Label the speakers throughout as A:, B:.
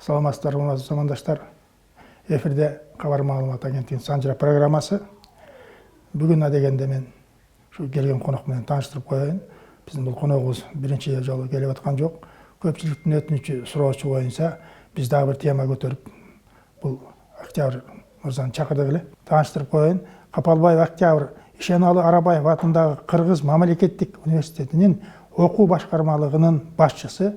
A: Саламатсыздар, урматтуу замандаштар. Эфирде Кабар маалымат агенттигинин Санжыра программасы. Бүгүн адегенде мен ушу келген конок менен тааныштырып коеюн. Биздин бул коногубуз биринчи жолу келип аткан жок. Көпчүлүктүн өтүнүчү суроочу боюнча биз дагы бир тема көтөрүп бул Октябрь мырзаны чакырдык эле. Тааныштырып коеюн. Капалбаев Октябрь Ишеналы Арабаев атындагы Кыргыз мамлекеттик университетинин окуу башкармалыгынын башчысы,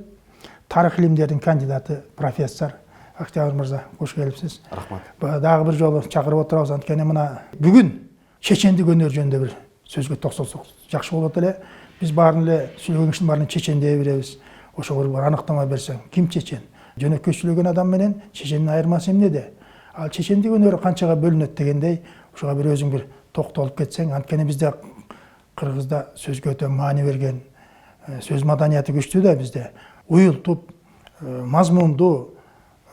A: тарых илимдеринин кандидаты профессор Октябрь мырза, кош келипсиз.
B: Рахмат.
A: Дагы бир жолу чакырып отурабыз. Анткени мына бүгүн чечендик өнөр жөнүндө бир сөзгө токсолсок жакшы болот эле. Биз баарын эле сүйлөгөн кишинин баарын чечен дей беребиз. Ошого бир аныктама берсең, ким чечен? Жөнөкөй сүйлөгөн адам менен чечендин айырмасы эмнеде? Ал чечендик өнөрү канчага бөлүнөт дегендей, ошого бир өзүң бир токтолуп кетсең. Анткени бизде Кыргызда сөзгө өтө маани берген, сөз маданияты күчтүү да бизде. Уюлтуп, мазмундуу,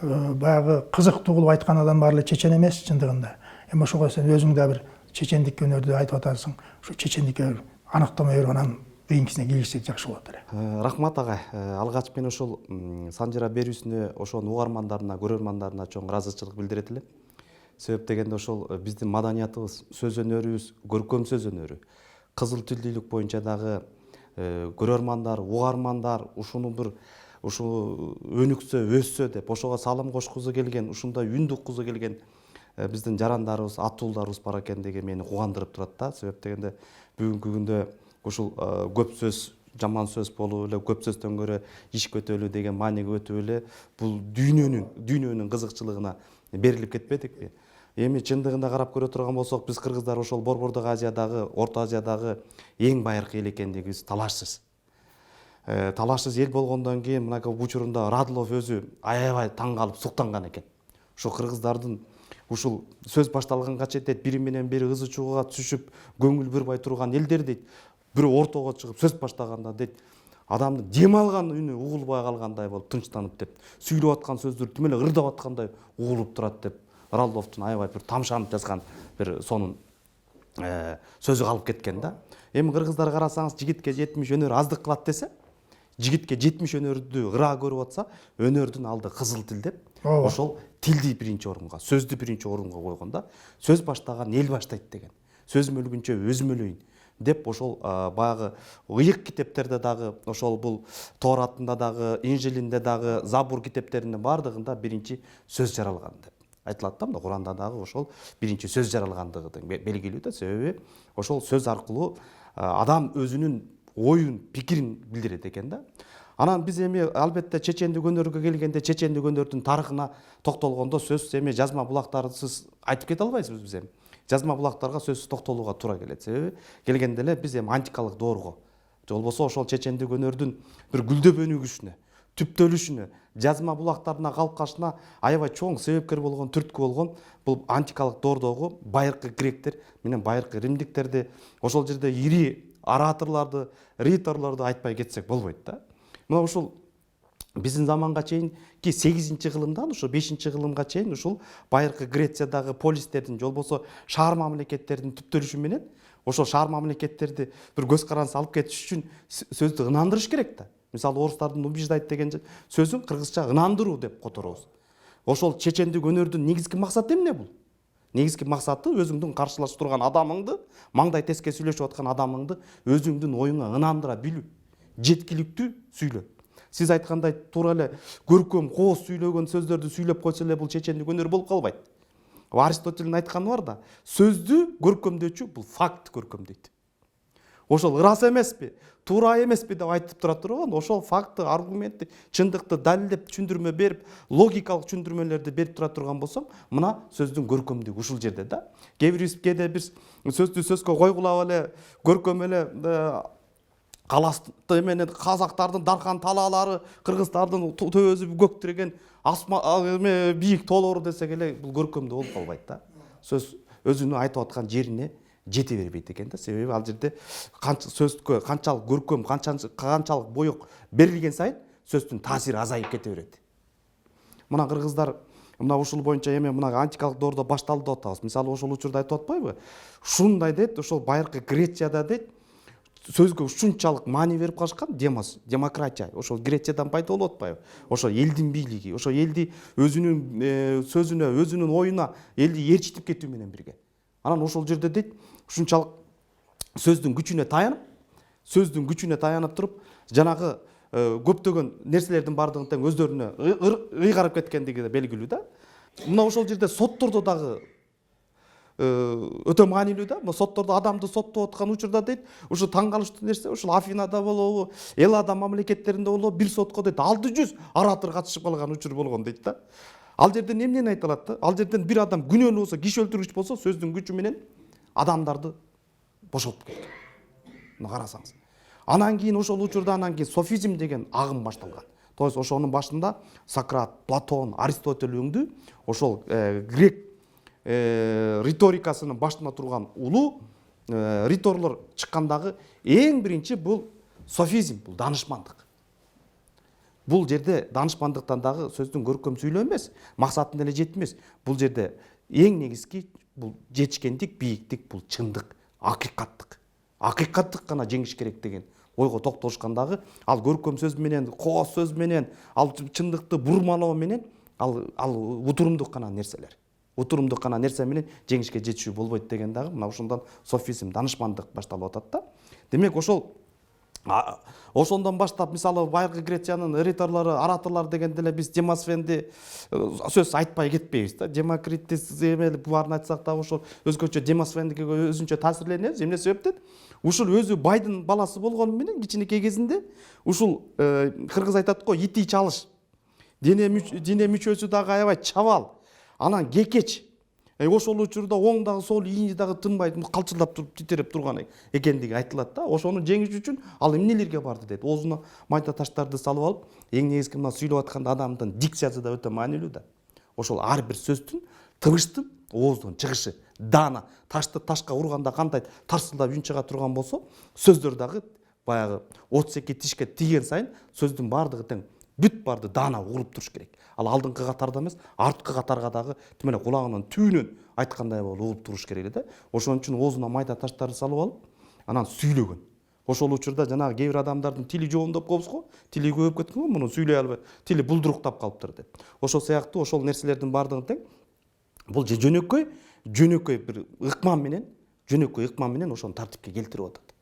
A: баягы кызыктуу кылып айткан адам баары эле чечен эмес чындыгында. Эми ошого сен өзүң да бир чечендик өнөрдү айтып атасың. Ушу чечендикке аныктама берип анан кийинкисине киргизсек жакшы болот эле.
B: Рахмат агай. Алгач мен ошол Санжыра берүүсүнө ошонун угармандарына, көрөрмандарына чоң ыраазычылык билдирет элем. Себеп дегенде ошол биздин маданиятыбыз, сөз өнөрүбүз, көркөм сөз өнөрү, кызыл тилдүүлүк боюнча дагы көрөрмандар, угармандар ушуну бир өнүксө, өссө деп ошого салым кошкузу келген, ушундай үн уккузу келген биздин жарандарыбыз, атуулдарыбыз бар экен деген мени кубандырып турат да. Себеп дегенде бүгүнкү күндө ушул көп сөз жаман сөз болуп эле, көп сөздөн көрө иш көтөлүү деген мааниге өтүп эле бул дүйнөнүн кызыкчылыгына берилип кетпедикпи? Эми чындыгында карап көрө турган болсок, биз кыргыздар ошол Борбордук Азиядагы, Орто Азиядагы эң байыркы эл экендигибиз талашсыз. Талашсыз эл болгондон кийин мына учурунда Радлов өзү аябай таң калып суктанган экен. Ошо кыргыздардын ушул сөз башталганга чейин дейт, бири менен бири ызы чууга түшүп, көңүл бурбай турган элдер дейт, бирөө ортого чыгып сөз баштаганда дейт, адамдын дем алган үнү угулбай калгандай болуп тынчтанып деп, сүйлөп аткан сөздөр тим эле ырдап аткандай угулуп турат деп Радловдун аябай бир тамшанып жазган бир сонун сөзү калып кеткен да. Эми кыргыздар карасаңыз, жигитке 70 өнөр аздык кылат десе, жигитке 70 өнөрдү ыраа көрүп атса, өнөрдүн алды кызыл тил деп, ошол тилди биринчи орунга, сөздү биринчи орунга койгонда, сөз баштаган эл баштайт деген. Сөзүм өлгүнчө өзүм өлөйүн деп ошол баягы ыйык китептерде дагы, ошол бул Торатында дагы, Инжилинде дагы, Забур китептеринин бардыгында биринчи сөз жаралган деп айтылат да. Куранда дагы ошол биринчи сөз жаралгандыгы белгилүү да. Себеби ошол сөз аркылуу адам өзүнүн оюн, пикирин билдирет экен да. Анан биз эми албетте чечендик өнөргө келгенде, чечендик өнөрдүн тарыхына токтолгондо сөзсүз эми жазма булактарсыз айтып кете албайбыз биз эми. Жазма булактарга сөзсүз токтолууга туура келет. Себеби келгенде эле биз эми антикалык доорго, же болбосо ошол чечендик өнөрдүн бир гүлдөп өнүгүшүнө, түптөлүшүнө, жазма булактарына калкашына аябай чоң себепкер болгон, түрткү болгон бул антикалык доордогу байыркы гректер менен байыркы римдиктерди, ошол жерде ири ораторлорду, риторлорду айтпай кетсек болбойт да. Мына ушул биздин заманга чейинки 8-кылымдан ушу 5-кылымга чейин ушул байыркы Грециядагы полистердин, же болбосо шаар мамлекеттердин түптөлүшү менен ошол шаар мамлекеттерди бир көз карандысыз алып кетиш үчүн сөздү ынандырыш керек да. Мисалы орустардын убеждать деген сөзүн кыргызча ынандыруу деп которобуз. Ошол чечендик өнөрдүн негизги максаты эмне бул? Негизги максаты өзүңдүн каршылашып турган адамыңды, маңдай теске сүйлөшүп аткан адамыңды өзүңдүн оюңа ынандыра билүү, жеткиликтүү сүйлөө. Сиз айткандай туура эле көркөм, кооз сүйлөгөн сөздөрдү сүйлөп койсо эле бул чечендик өнөр болуп калбайт. Аристотелдин айтканы бар да, сөздү көркөмдөчү бул факт көркөмдөйт. Ошол ырас эмеспи, туура эмеспи деп айтып тура турган, ошол факты, аргументти, чындыкты далилдеп, түшүндүрмө берип, логикалык түшүндүрмөлөрдү берип тура турган болсоң, мына сөздүн көркөмдүгү ушул жерде да. Кээде биз сөздү сөзгө койгулап эле, көркөм эле каласты менен казактардын даркан талаалары, кыргыздардын төбөсү көк тиреген бийик тоолору десек эле бул көркөмдүү болуп калбайт да. Сөз өзүнүн айтып аткан жерине жете бербейт экен да. Себеби ал жерде сөзгө канчалык көркөм, канчалык боек берилген сайын сөздүн таасири азайып кете берет. Мына кыргыздар мына ушул боюнча эми мына антикалык доордо башталды деп атабыз. Мисалы ошол учурда айтып атпайбы? Ушундай дейт, ошол байыркы Грецияда дейт, сөзгө ушунчалык маани берип калышкан, демос, демократия, ошол Грециядан пайда болуп атпайбы? Ошо элдин бийлиги, ошо элди өзүнүн сөзүнө, өзүнүн оюна элди ээрчитип кетүү менен бирге. Анан ошол жерде дейт, ушунчалык сөздүн күчүнө таянып туруп, жанагы көптөгөн нерселердин баардыгын тең өздөрүнө ыйгарып кеткендиги да белгилүү да. Мына ошол жерде соттордо дагы өтө маанилүү да. Мына соттордо адамды соттоп аткан учурда дейт, ушу таң калыштуу нерсе, ушул Афинада болобу, Эллада мамлекеттеринде болобу, бир сотко дейт 600 оратор катышып калган учур болгон дейт да. Ал жерден эмнени айтылат да? Ал жерден бир адам күнөөлүү болсо, киши өлтүргүч болсо, сөздүн күчү менен адамдарды бошотуп кеткен. Мына карасаңыз. Анан кийин ошол учурда софизм деген агым башталган. То есть ошонун башында Сократ, Платон, Аристотель өңдү, ошол грек риторикасынын башына турган улуу риторлор чыккандагы эң биринчи бул софизм, бул данышмандык. Бул жерде данышмандыктан дагы сөздүн көркөм сүйлөө эмес, максатына эле жетмес. Бул жерде эң негизги бул жетишкендик, бийиктик, бул чындык, акыйкаттык. Акыйкаттык гана жеңиш керек деген ойго токтолушкандагы, ал көркөм сөз менен, кооз сөз менен, ал чындыкты бурмалоо менен, ал утурумдук гана нерселер. Утурумдук гана нерсе менен жеңишке жетишүү болбойт деген дагы мына ошондон софизм, данышмандык башталып атат да. Демек ошондон баштап, мисалы байыркы Грециянын риторлору, ораторлор дегенде эле биз Демосфенди сөз айтпай кетпейбиз да. Демокритти баарын айтсак дагы ошол өзгөчө Демосфендиге өзүнчө таасирленебиз. Эмне себептен? Ушул өзү байдын баласы болгону менен кичинекей кезинде ушул кыргыз айтат го, ити чалыш. Дене мүчөсү дагы аябай чабал. Анан кекеч. Ошол учурда оң дагы сол ийини дагы тынбай калчылдап туруп титереп турган экендиги айтылат да. Ошону жеңиш үчүн ал эмнелерге барды дейт. Оозуна майда таштарды салып алып, эң негизги мына сүйлөп аткан адамдын дикциясы да өтө маанилүү да. Ошол ар бир сөздүн, тыбыштын ооздон чыгышы, даана, ташты ташка урганда кандай тарсылдап үн чыга турган болсо, сөздөр дагы баягы 32 тишке тийген сайын сөздүн баардыгы тең бүт барды даана уруп туруш керек. Ал алдыңкы катарда эмес, арткы катарга дагы тимеле кулагынын түбүнөн айткандай болуп уруп туруш керек да. Ошон үчүн оозуна майда таштарды салып алып, анан сүйлөгөн. Ошол учурда жанагы кээ бир адамдардын тили жоондоп коебуз го, тили көбөйүп кеткен го, муну сүйлөй албай, тили булдуруктап калыптыр деп. Ошол сыяктуу ошол нерселердин баардыгын тең бул жөнөкөй бир ыкма менен ошону тартипке келтирип атат.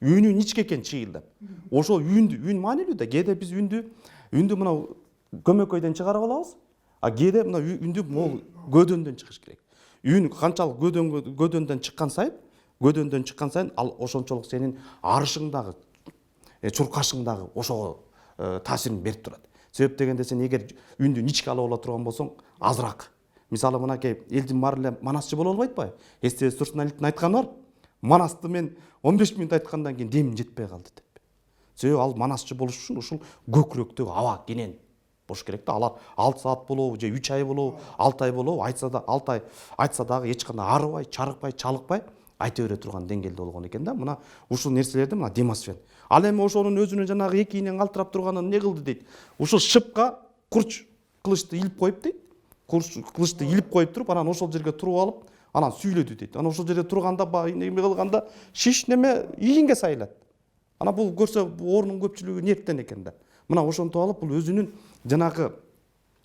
B: Үнү ничке экен чыйылдап. Ошол үн маанилүү да. Кээде биз үндү мына көмөкөйдөн чыгарып алабыз, а кээде мына үндү могул көдөндөн чыгыш керек. Үн канчалык көдөндөн чыккан сайын ал ошончолук сенин арышыңдагы, чуркашыңдагы ошого таасирин берип турат. Себеп дегенде сен эгер үндү ничке алып ала турган болсоң, азыраак. Мисалы мынакей элдин баары эле манасчы боло албайт ба? Эстебес Турсуналиевдин айтканы бар. Манасты мен 15 минут айткандан кийин демим жетпей калды деп. Себеби ал манасчы болуш үчүн ушул көкүрөктөгү аба кенен болуш керек да. Алар 6 саат болобу, же 3 ай болобу, 6 ай болобу, айтса да 6 ай айтса дагы эч кандай арыбай, чарыкпай, чалыкпай айта бере турган деңгээлде болгон экен да. Мына ушул нерселерди мына Демосфен. Ал эми ошонун өзүнүн жанагы эки ийинен калтырап турганын не кылды дейт. Ушул шыпка курч кылычты илип коюп дейт. Кылычты илип коюп туруп, анан ошол жерге туруп алып, анан сүйлөдү дейт. Анан ошол жерде турганда эме кылганда шиш неме ийинге сайылат. Ана бул көрсө орунун көпчүлүгү нервтен экен да. Мына ошентип алып бул өзүнүн жанагы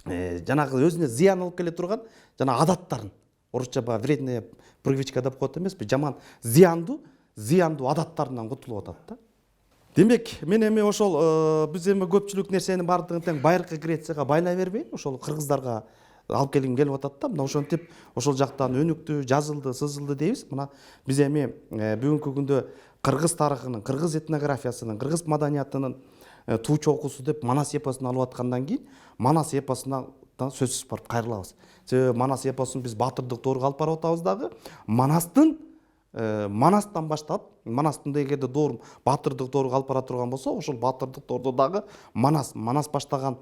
B: өзүнө зыян алып келе турган жана адаттарын, орусча вредная привычка деп коет эмеспи, жаман зыяндуу адаттарынан кутулуп атат да. Демек, мен эми ошол биз эми көпчүлүк нерсенин баардыгын тең байыркы Грецияга байлай бербейин, ошол кыргыздарга алып келгим келип атат да. Мына ошентип ошол жактан өнүктү, жазылды, сызылды дейбиз. Мына биз эми бүгүнкү күндө кыргыз тарыхынын, кыргыз этнографиясынын, кыргыз маданиятынын туу чокусу деп Манас эпосун алып аткандан кийин Манас эпосуна сөзсүз барып кайрылабыз. Себеби Манас эпосун биз баатырдык доорго алып барып атабыз дагы. Манастан баштап, Манастын эгерде доор баатырдык доорго алып бара турган болсо, ошол баатырдык доордо дагы Манас баштаган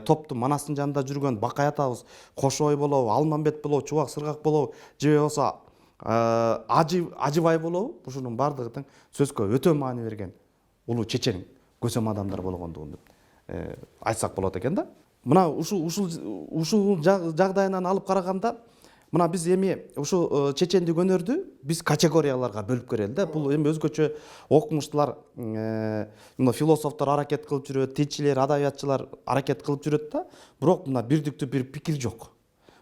B: топту, Манастын жанында жүргөн Бакай атабыз, Кошой болобу, Алмамбет болобу, Чубак Сыргак болобу, же болбосо Ажыбай болобу, ушунун баардыгы тең сөзгө өтө маани берген улуу чечен көсөм адамдар болгондугун айтсак болот экен да. Мына ушул жагдайынан алып караганда мына биз эми ушул чечендик өнөрдү биз категорияларга бөлүп көрели да. Бул эми өзгөчө окумуштуулар, мына философтор аракет кылып жүрөт, тилчилер, адабиятчылар аракет кылып жүрөт да. Бирок мына бирдиктүү бир пикир жок.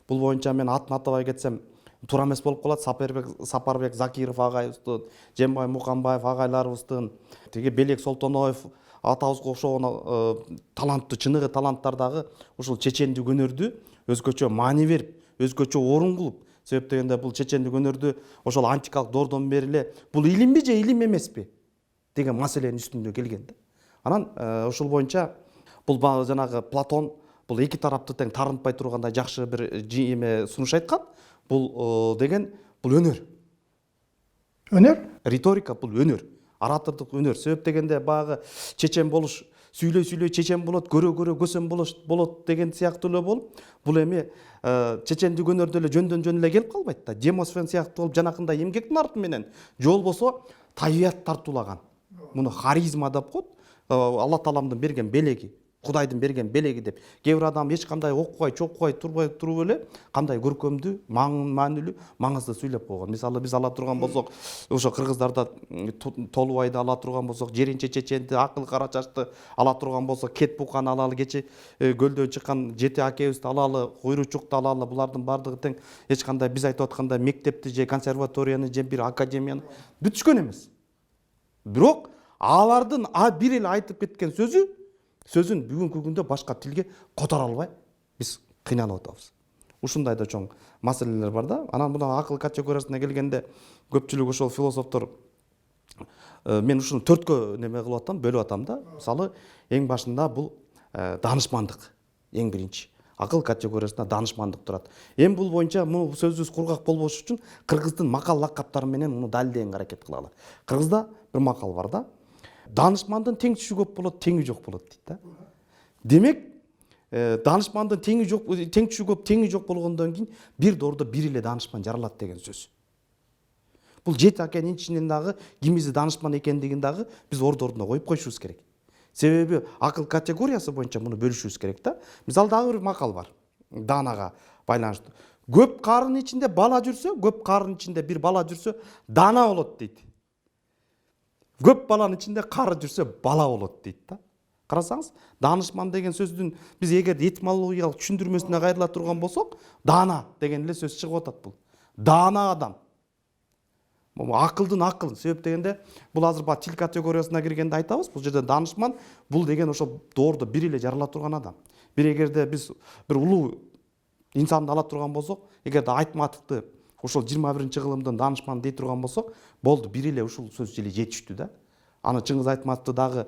B: Бул боюнча мен атын атабай кетсем туура эмес болуп калат. Сапарбек Закиров агайыбыздын, Жембай Муканбаев агайларыбыздын, тиги Белек Солтоноев атабызга окшогон таланттуу, чыныгы таланттар дагы ушул чечендик өнөрдү өзгөчө маани берип, өзгөчө орун кылып, себеп дегенде бул чечендик өнөрдү ошол антикалык доордон бери эле бул илимби же илим эмеспи деген маселенин үстүндө келген да. Анан ушул боюнча бул жанагы Платон бул эки тарапты тең тарынтпай тургандай жакшы бир эме сунуш айткан. Бул деген бул өнөр.
A: Өнөр?
B: Риторика бул өнөр. Оратордук өнөр. Себеп дегенде багы чечен болуш, сүйлөй чечен болот, көрө көсөм болот деген сыяктуу эле болуп, бул эми чечендик өнөрдө эле жөндөн жөн эле келип калбайт да. Демосфен сыяктуу болуп жанакындай эмгектин арты менен же болбосо табият тартуулаган. Муну харизма деп коет. Алла Тааламдын берген белеги, Кудайдын берген белеги деп. Кээ бир адам эч кандай окубай, чокубай туруп эле кандай көркөмдүү, маанилүү, маңызды сүйлөп койгон. Мисалы биз ала турган болсок, ошо кыргыздарда Толубайды ала турган болсок, Жеринче чеченди, Акыл Кара Чачты ала турган болсок, Кет Буканы алалы, кече көлдөн чыккан Жети акебизди алалы, Куйручукту алалы, булардын баардыгы тең эч кандай биз айтып аткандай мектепти же консерваторияны же бир академияны бүтүшкөн эмес. Бирок алардын бир эле айтып кеткен сөзүн бүгүнкү күндө башка тилге которо албай биз кыйналып атабыз. Ушундай да чоң маселелер бар да. Анан мына акыл категориясына келгенде көпчүлүк ошол философтор мен ушуну төрткө неме кылып атам, бөлүп атам да. Мисалы эң башында бул даанышмандык, эң биринчи. Акыл категориясында даанышмандык турат. Эми бул боюнча муну сөзүбүз кургак болбош үчүн кыргыздын макал лакаптары менен муну далилдегенге аракет кылалы. Кыргызда бир макал бар да. Данышмандын тең түшү көп болот, теңи жок болот дейт да. Демек, данышмандын тең түшү көп, теңи жок болгондон кийин бир доордо бир эле данышман жаралат деген сөз. Бул Жети акенин ичинен дагы кимиси данышман экендигин дагы биз ордуна коюп койушубуз керек. Себеби акыл категориясы боюнча муну бөлүшүбүз керек да. Мисалы дагы бир макал бар. Даанага байланыштуу. Көп карын ичинде бала жүрсө, көп карын ичинде бир бала жүрсө, даана болот дейт. Көп баланын ичинде кары жүрсө бала болот дейт да. Карасаңыз, даанышман деген сөздүн биз эгер этимологиялык түшүндүрмөсүнө кайрыла турган болсок, даана деген эле сөз чыгып атат бул. Даана адам. Акылдын акыл. Себеп дегенде бул азыр тил категориясына киргенде айтабыз. Бул жерде даанышман бул деген ошо доордо бир эле жарала турган адам. Бир эгерде биз бир улуу инсанды ала турган болсок, эгерде Айтматовду ошол 21-чи кылымдын даанышманы дей турган болсок, болду, бир эле ушул сөз эле жетиштүү да. Аны Чыңгыз Айтматовду дагы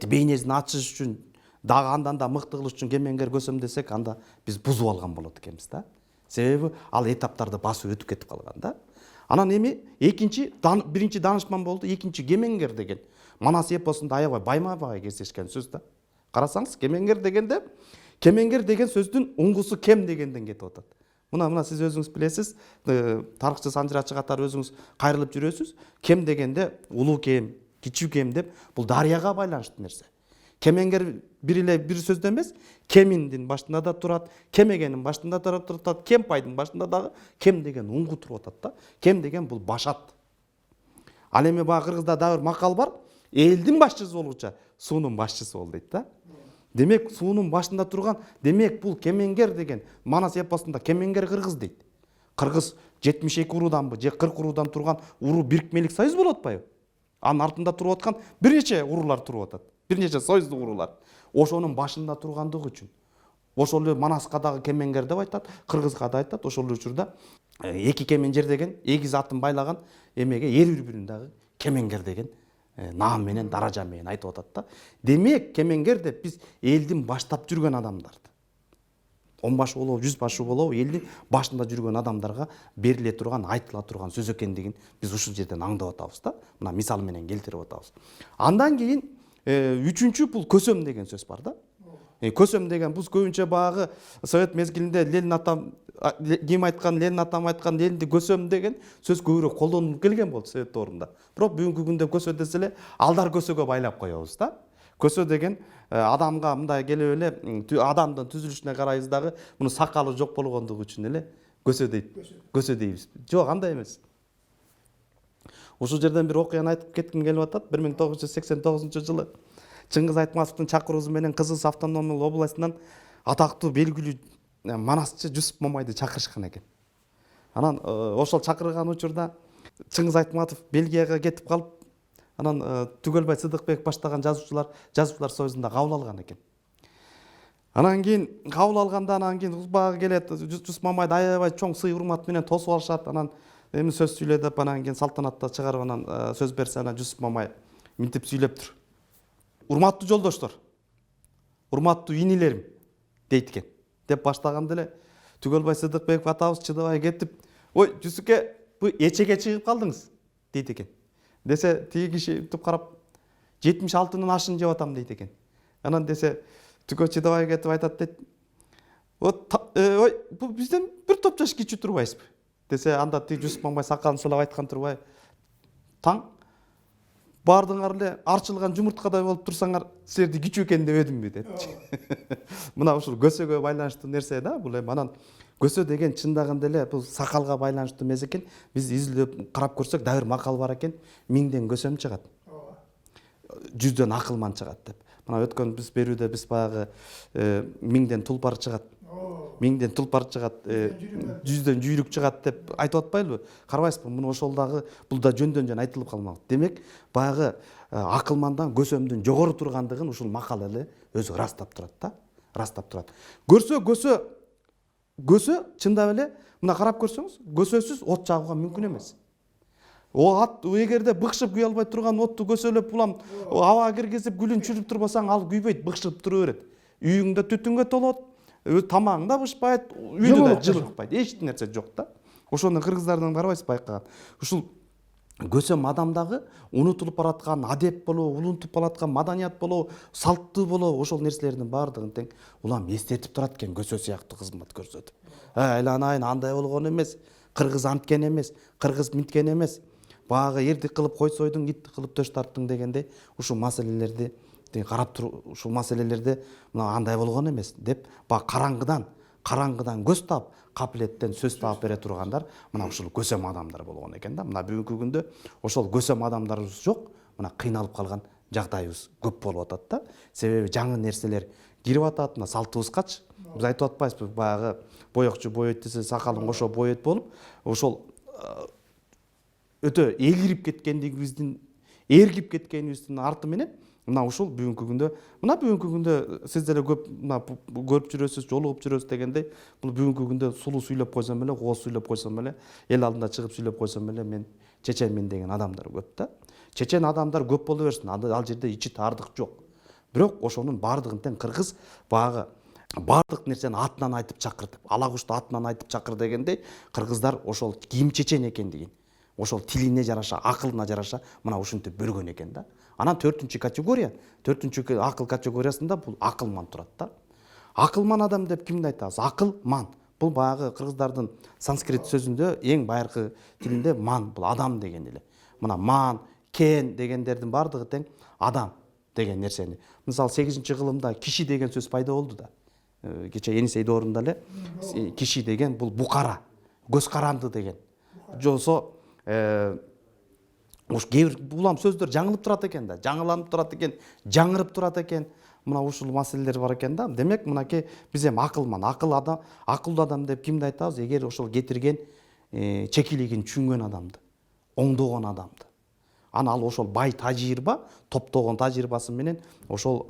B: бейнесин ачыш үчүн, дагы андан да мыкты кылыш үчүн кемеңгер көсөм десек, анда биз бузуп алган болот экенбиз да. Себеби ал этаптарды басып өтүп кетип калган да. Анан эми биринчи даанышман болду, экинчи кемеңгер деген. Манас эпосунда аябай байма-бай кездешкен сөз да. Карасаңыз, кемеңгер деген сөздүн уңгусу кем дегенден кетип атат. Мына сиз өзүңүз билесиз, тарыхчы санжырачы катары өзүңүз кайрылып жүрөсүз. Кем дегенде улуу кем, кичүү кем деп бул дарыяга байланыштуу нерсе. Кемеңгер бир сөздө эмес, кеминдин башында да турат, кемегенин башында да турат, кемпайдын башында дагы кем деген уңгу туруп атат да. Кем деген бул башат. Ал эми баа кыргызда дагы бир макал бар. Элдин башчысы болгуча суунун башчысы бол дейт да. Демек, суунун башында турган, демек бул кемеңгер деген Манас эпосунда кемеңгер кыргыз дейт. Кыргыз 72 урууданбы же 40 уруудан турган уруу бирикмелик союз болуп атпайбы? Анын артында туруп аткан бир нече уруулар туруп атат. Бир нече союздук уруулар. Ошонун башында тургандыгы үчүн. Ошол эле Манаска дагы кемеңгер деп айтат, кыргызга да айтат. Ошол эле учурда эки кеменжер деген, эгиз атын байлаган эмеге эр үрбүрүн дагы кемеңгер деген наам менен, даража менен айтып атат да. Демек, кемеңгер деп биз элдин баштап жүргөн адамдарды, 10 башы болобу, 100 башы болобу, элдин башында жүргөн адамдарга бериле турган, айтыла турган сөз экендигин биз ушул жерден аңдап атабыз да. Мына мисал менен келтирип атабыз. Андан кийин үчүнчү бул көсөм деген сөз бар да. Көсөм деген бул көбүнчө багы Совет мезгилинде Ленин атам ким айткан, Ленин атам айткан, элди көсөм деген сөз көбүрөөк колдонулуп келген болду Совет доорунда. Бирок бүгүнкү күндө көсө десе эле алдар көсөгө байлап коебуз да. көсө деген адамга мындай келип эле адамдын түзүлүшүнө карайбыз дагы муну сакалы жок болгондугу үчүн эле көсө дейт. Көсө дейбиз. Жок, андай эмес. Ушул жерден бир окуяны айтып кетким келип атат. 1989 жылы Чыңгыз Айтматовдун чакыруусу менен Кызыл автономиялык областынан атактуу белгилүү манасчы Жусуп Мамайды чакырышкан экен. Анан ошол чакырган учурда Чыңгыз Айтматов Бельгияга кетип калып, анан Түгөлбай Сыдыкбек баштаган жазуучулар союзунда кабыл алган экен. Анан кийин кабыл алганда анан кийин узбагы келет, Жусуп Мамайды аябай чоң сый урмат менен тосуп алышат. Анан эми сөз сүйлө деп анан кийин салтанатта чыгарып анан сөз берсе, анан Жусуп Мамай минтип сүйлөптүр. Урматтуу жолдоштор, урматтуу инилерим дейт экен. Деп баштаганда эле Түгөлбай Сыдыкбеков атабыз чыдабай кетип, ой Жусуке, бу эчеге чыгып калдыңыз дейт экен. Десе тиги киши туп карап 76-нын ашын жеп атам дейт экен. Анан десе Түгө чыдабай кетип айтат дейт. Ой, бу бизден бир топ жаш кичүү турбайсызбы? Десе анда тиги Жусуп Мамай сакалын сулап айткан турбай. Таң бардыңар эле арчылган жумурткадай болуп турсаңар, силерди кичүү экен дебедимби депчи. Мына ушул көсөгө байланыштуу нерсе да, бул эми анан көсө деген чындагында эле бул сакалга байланыштуу эмес экен. Биз изилдеп карап көрсөк, дагы бир макал бар экен. 1000ден көсөм чыгат. 100дөн акылман чыгат деп. Мына өткөн биз берүүдө биз баягы 1000ден тулпар чыгат. 1000ден тулпар чыгат, 100дөн жүйрүк чыгат деп айтып атпайлыбы? Карабайсызбы? Муну ошол дагы бул да жөндөн айтылып калмак. Демек, баягы акылмандан көсөмдүн жогору тургандыгын ушул макал эле өзү ырастап турат да. Ырастап турат. Көсө чындап эле мына карап көрсөңүз, көсөсүз от жагууга мүмкүн эмес. Эгерде быкшып күйө албай турган отту көсөлөп улам аба киргизип гүлүн чүрүп турбасаң, ал күйбөйт, быкшып тура берет. Үйүңдө түтүнгө толот, тамагың да бышпайт, үйдө да жылыкпайт, эч нерсе жок да. Ошону кыргыздардын карабайсыз байкаган. Ушул көсөм адамдагы унутулуп бараткан адеп болобу, унутуп бараткан маданият болобу, салттуу болобу, ошол нерселердин баардыгын тең улам эстетип турат экен, көсө сыяктуу кызмат көрсөтүп. Айланайын, андай болгон эмес, кыргыз анткен эмес, кыргыз мintкен эмес. Баягы эрдик кылып кой сойдуң, ит кылып төш тарттың дегендей, ушул маселелерди карап туруп, ушул маселелерде мына андай болгон эмес деп, баягы караңгыдан көз таап, капилеттен сөз таап бере тургандар мына ушул көсөм адамдар болгон экен да. Мына бүгүнкү күндө ошол көсөм адамдарыбыз жок, мына кыйналып калган жагдайыбыз көп болуп атат да. Себеби жаңы нерселер кирип атат, мына салтыбызгачы. Биз айтып атпайбызбы, баягы боекчу боейт десе, сакалын кошо боейт болуп, ошол өтө эгирип эргип кеткенибиздин арты менен мына ушул бүгүнкү күндө сиз деле көп көрүп жүрөсүз, жолугуп жүрөсүз дегендей, бул бүгүнкү күндө сулуу сүйлөп койсом эле, кооз сүйлөп койсом эле, эл алдында чыгып сүйлөп койсом эле, мен чеченмин деген адамдар көп да. Чечен адамдар көп боло берсин, ал жерде ичи таардык жок. Бирок ошонун баардыгын тең кыргыз баягы баардык нерсени атынан айтып чакыр деп, ала кушту атынан айтып чакыр дегендей, кыргыздар ошол ким чечен экендигин, ошол тилине жараша, акылына жараша мына ушинтип бөлгөн экен да. Анан 4-чү акыл категориясында бул акылман турат да. Акылман адам деп кимди айтабыз? Акылман. Бул баягы кыргыздардын санскрит сөзүндө эң байыркы тилинде ман, бул адам деген эле. Мына ман, кен дегендердин баардыгы тең адам деген нерсени. Мисалы 8-кылымда киши деген сөз пайда болду да. Кече Енисей доорунда эле киши деген бул букара, көз каранды деген. Жосо кээ бир улам сөздөр жаңылып турат экен да, жаңыланып турат экен, жаңырып турат экен. Мына ушул маселелер бар экен да. Демек, мынакей биз эми акылман, акылдуу адам деп кимди айтабыз? Эгер ошол кетирген чекилигин түшүнгөн адамды, оңдогон адамды. Аны ал ошол бай тажирба, топтогон тажирбасы менен ошол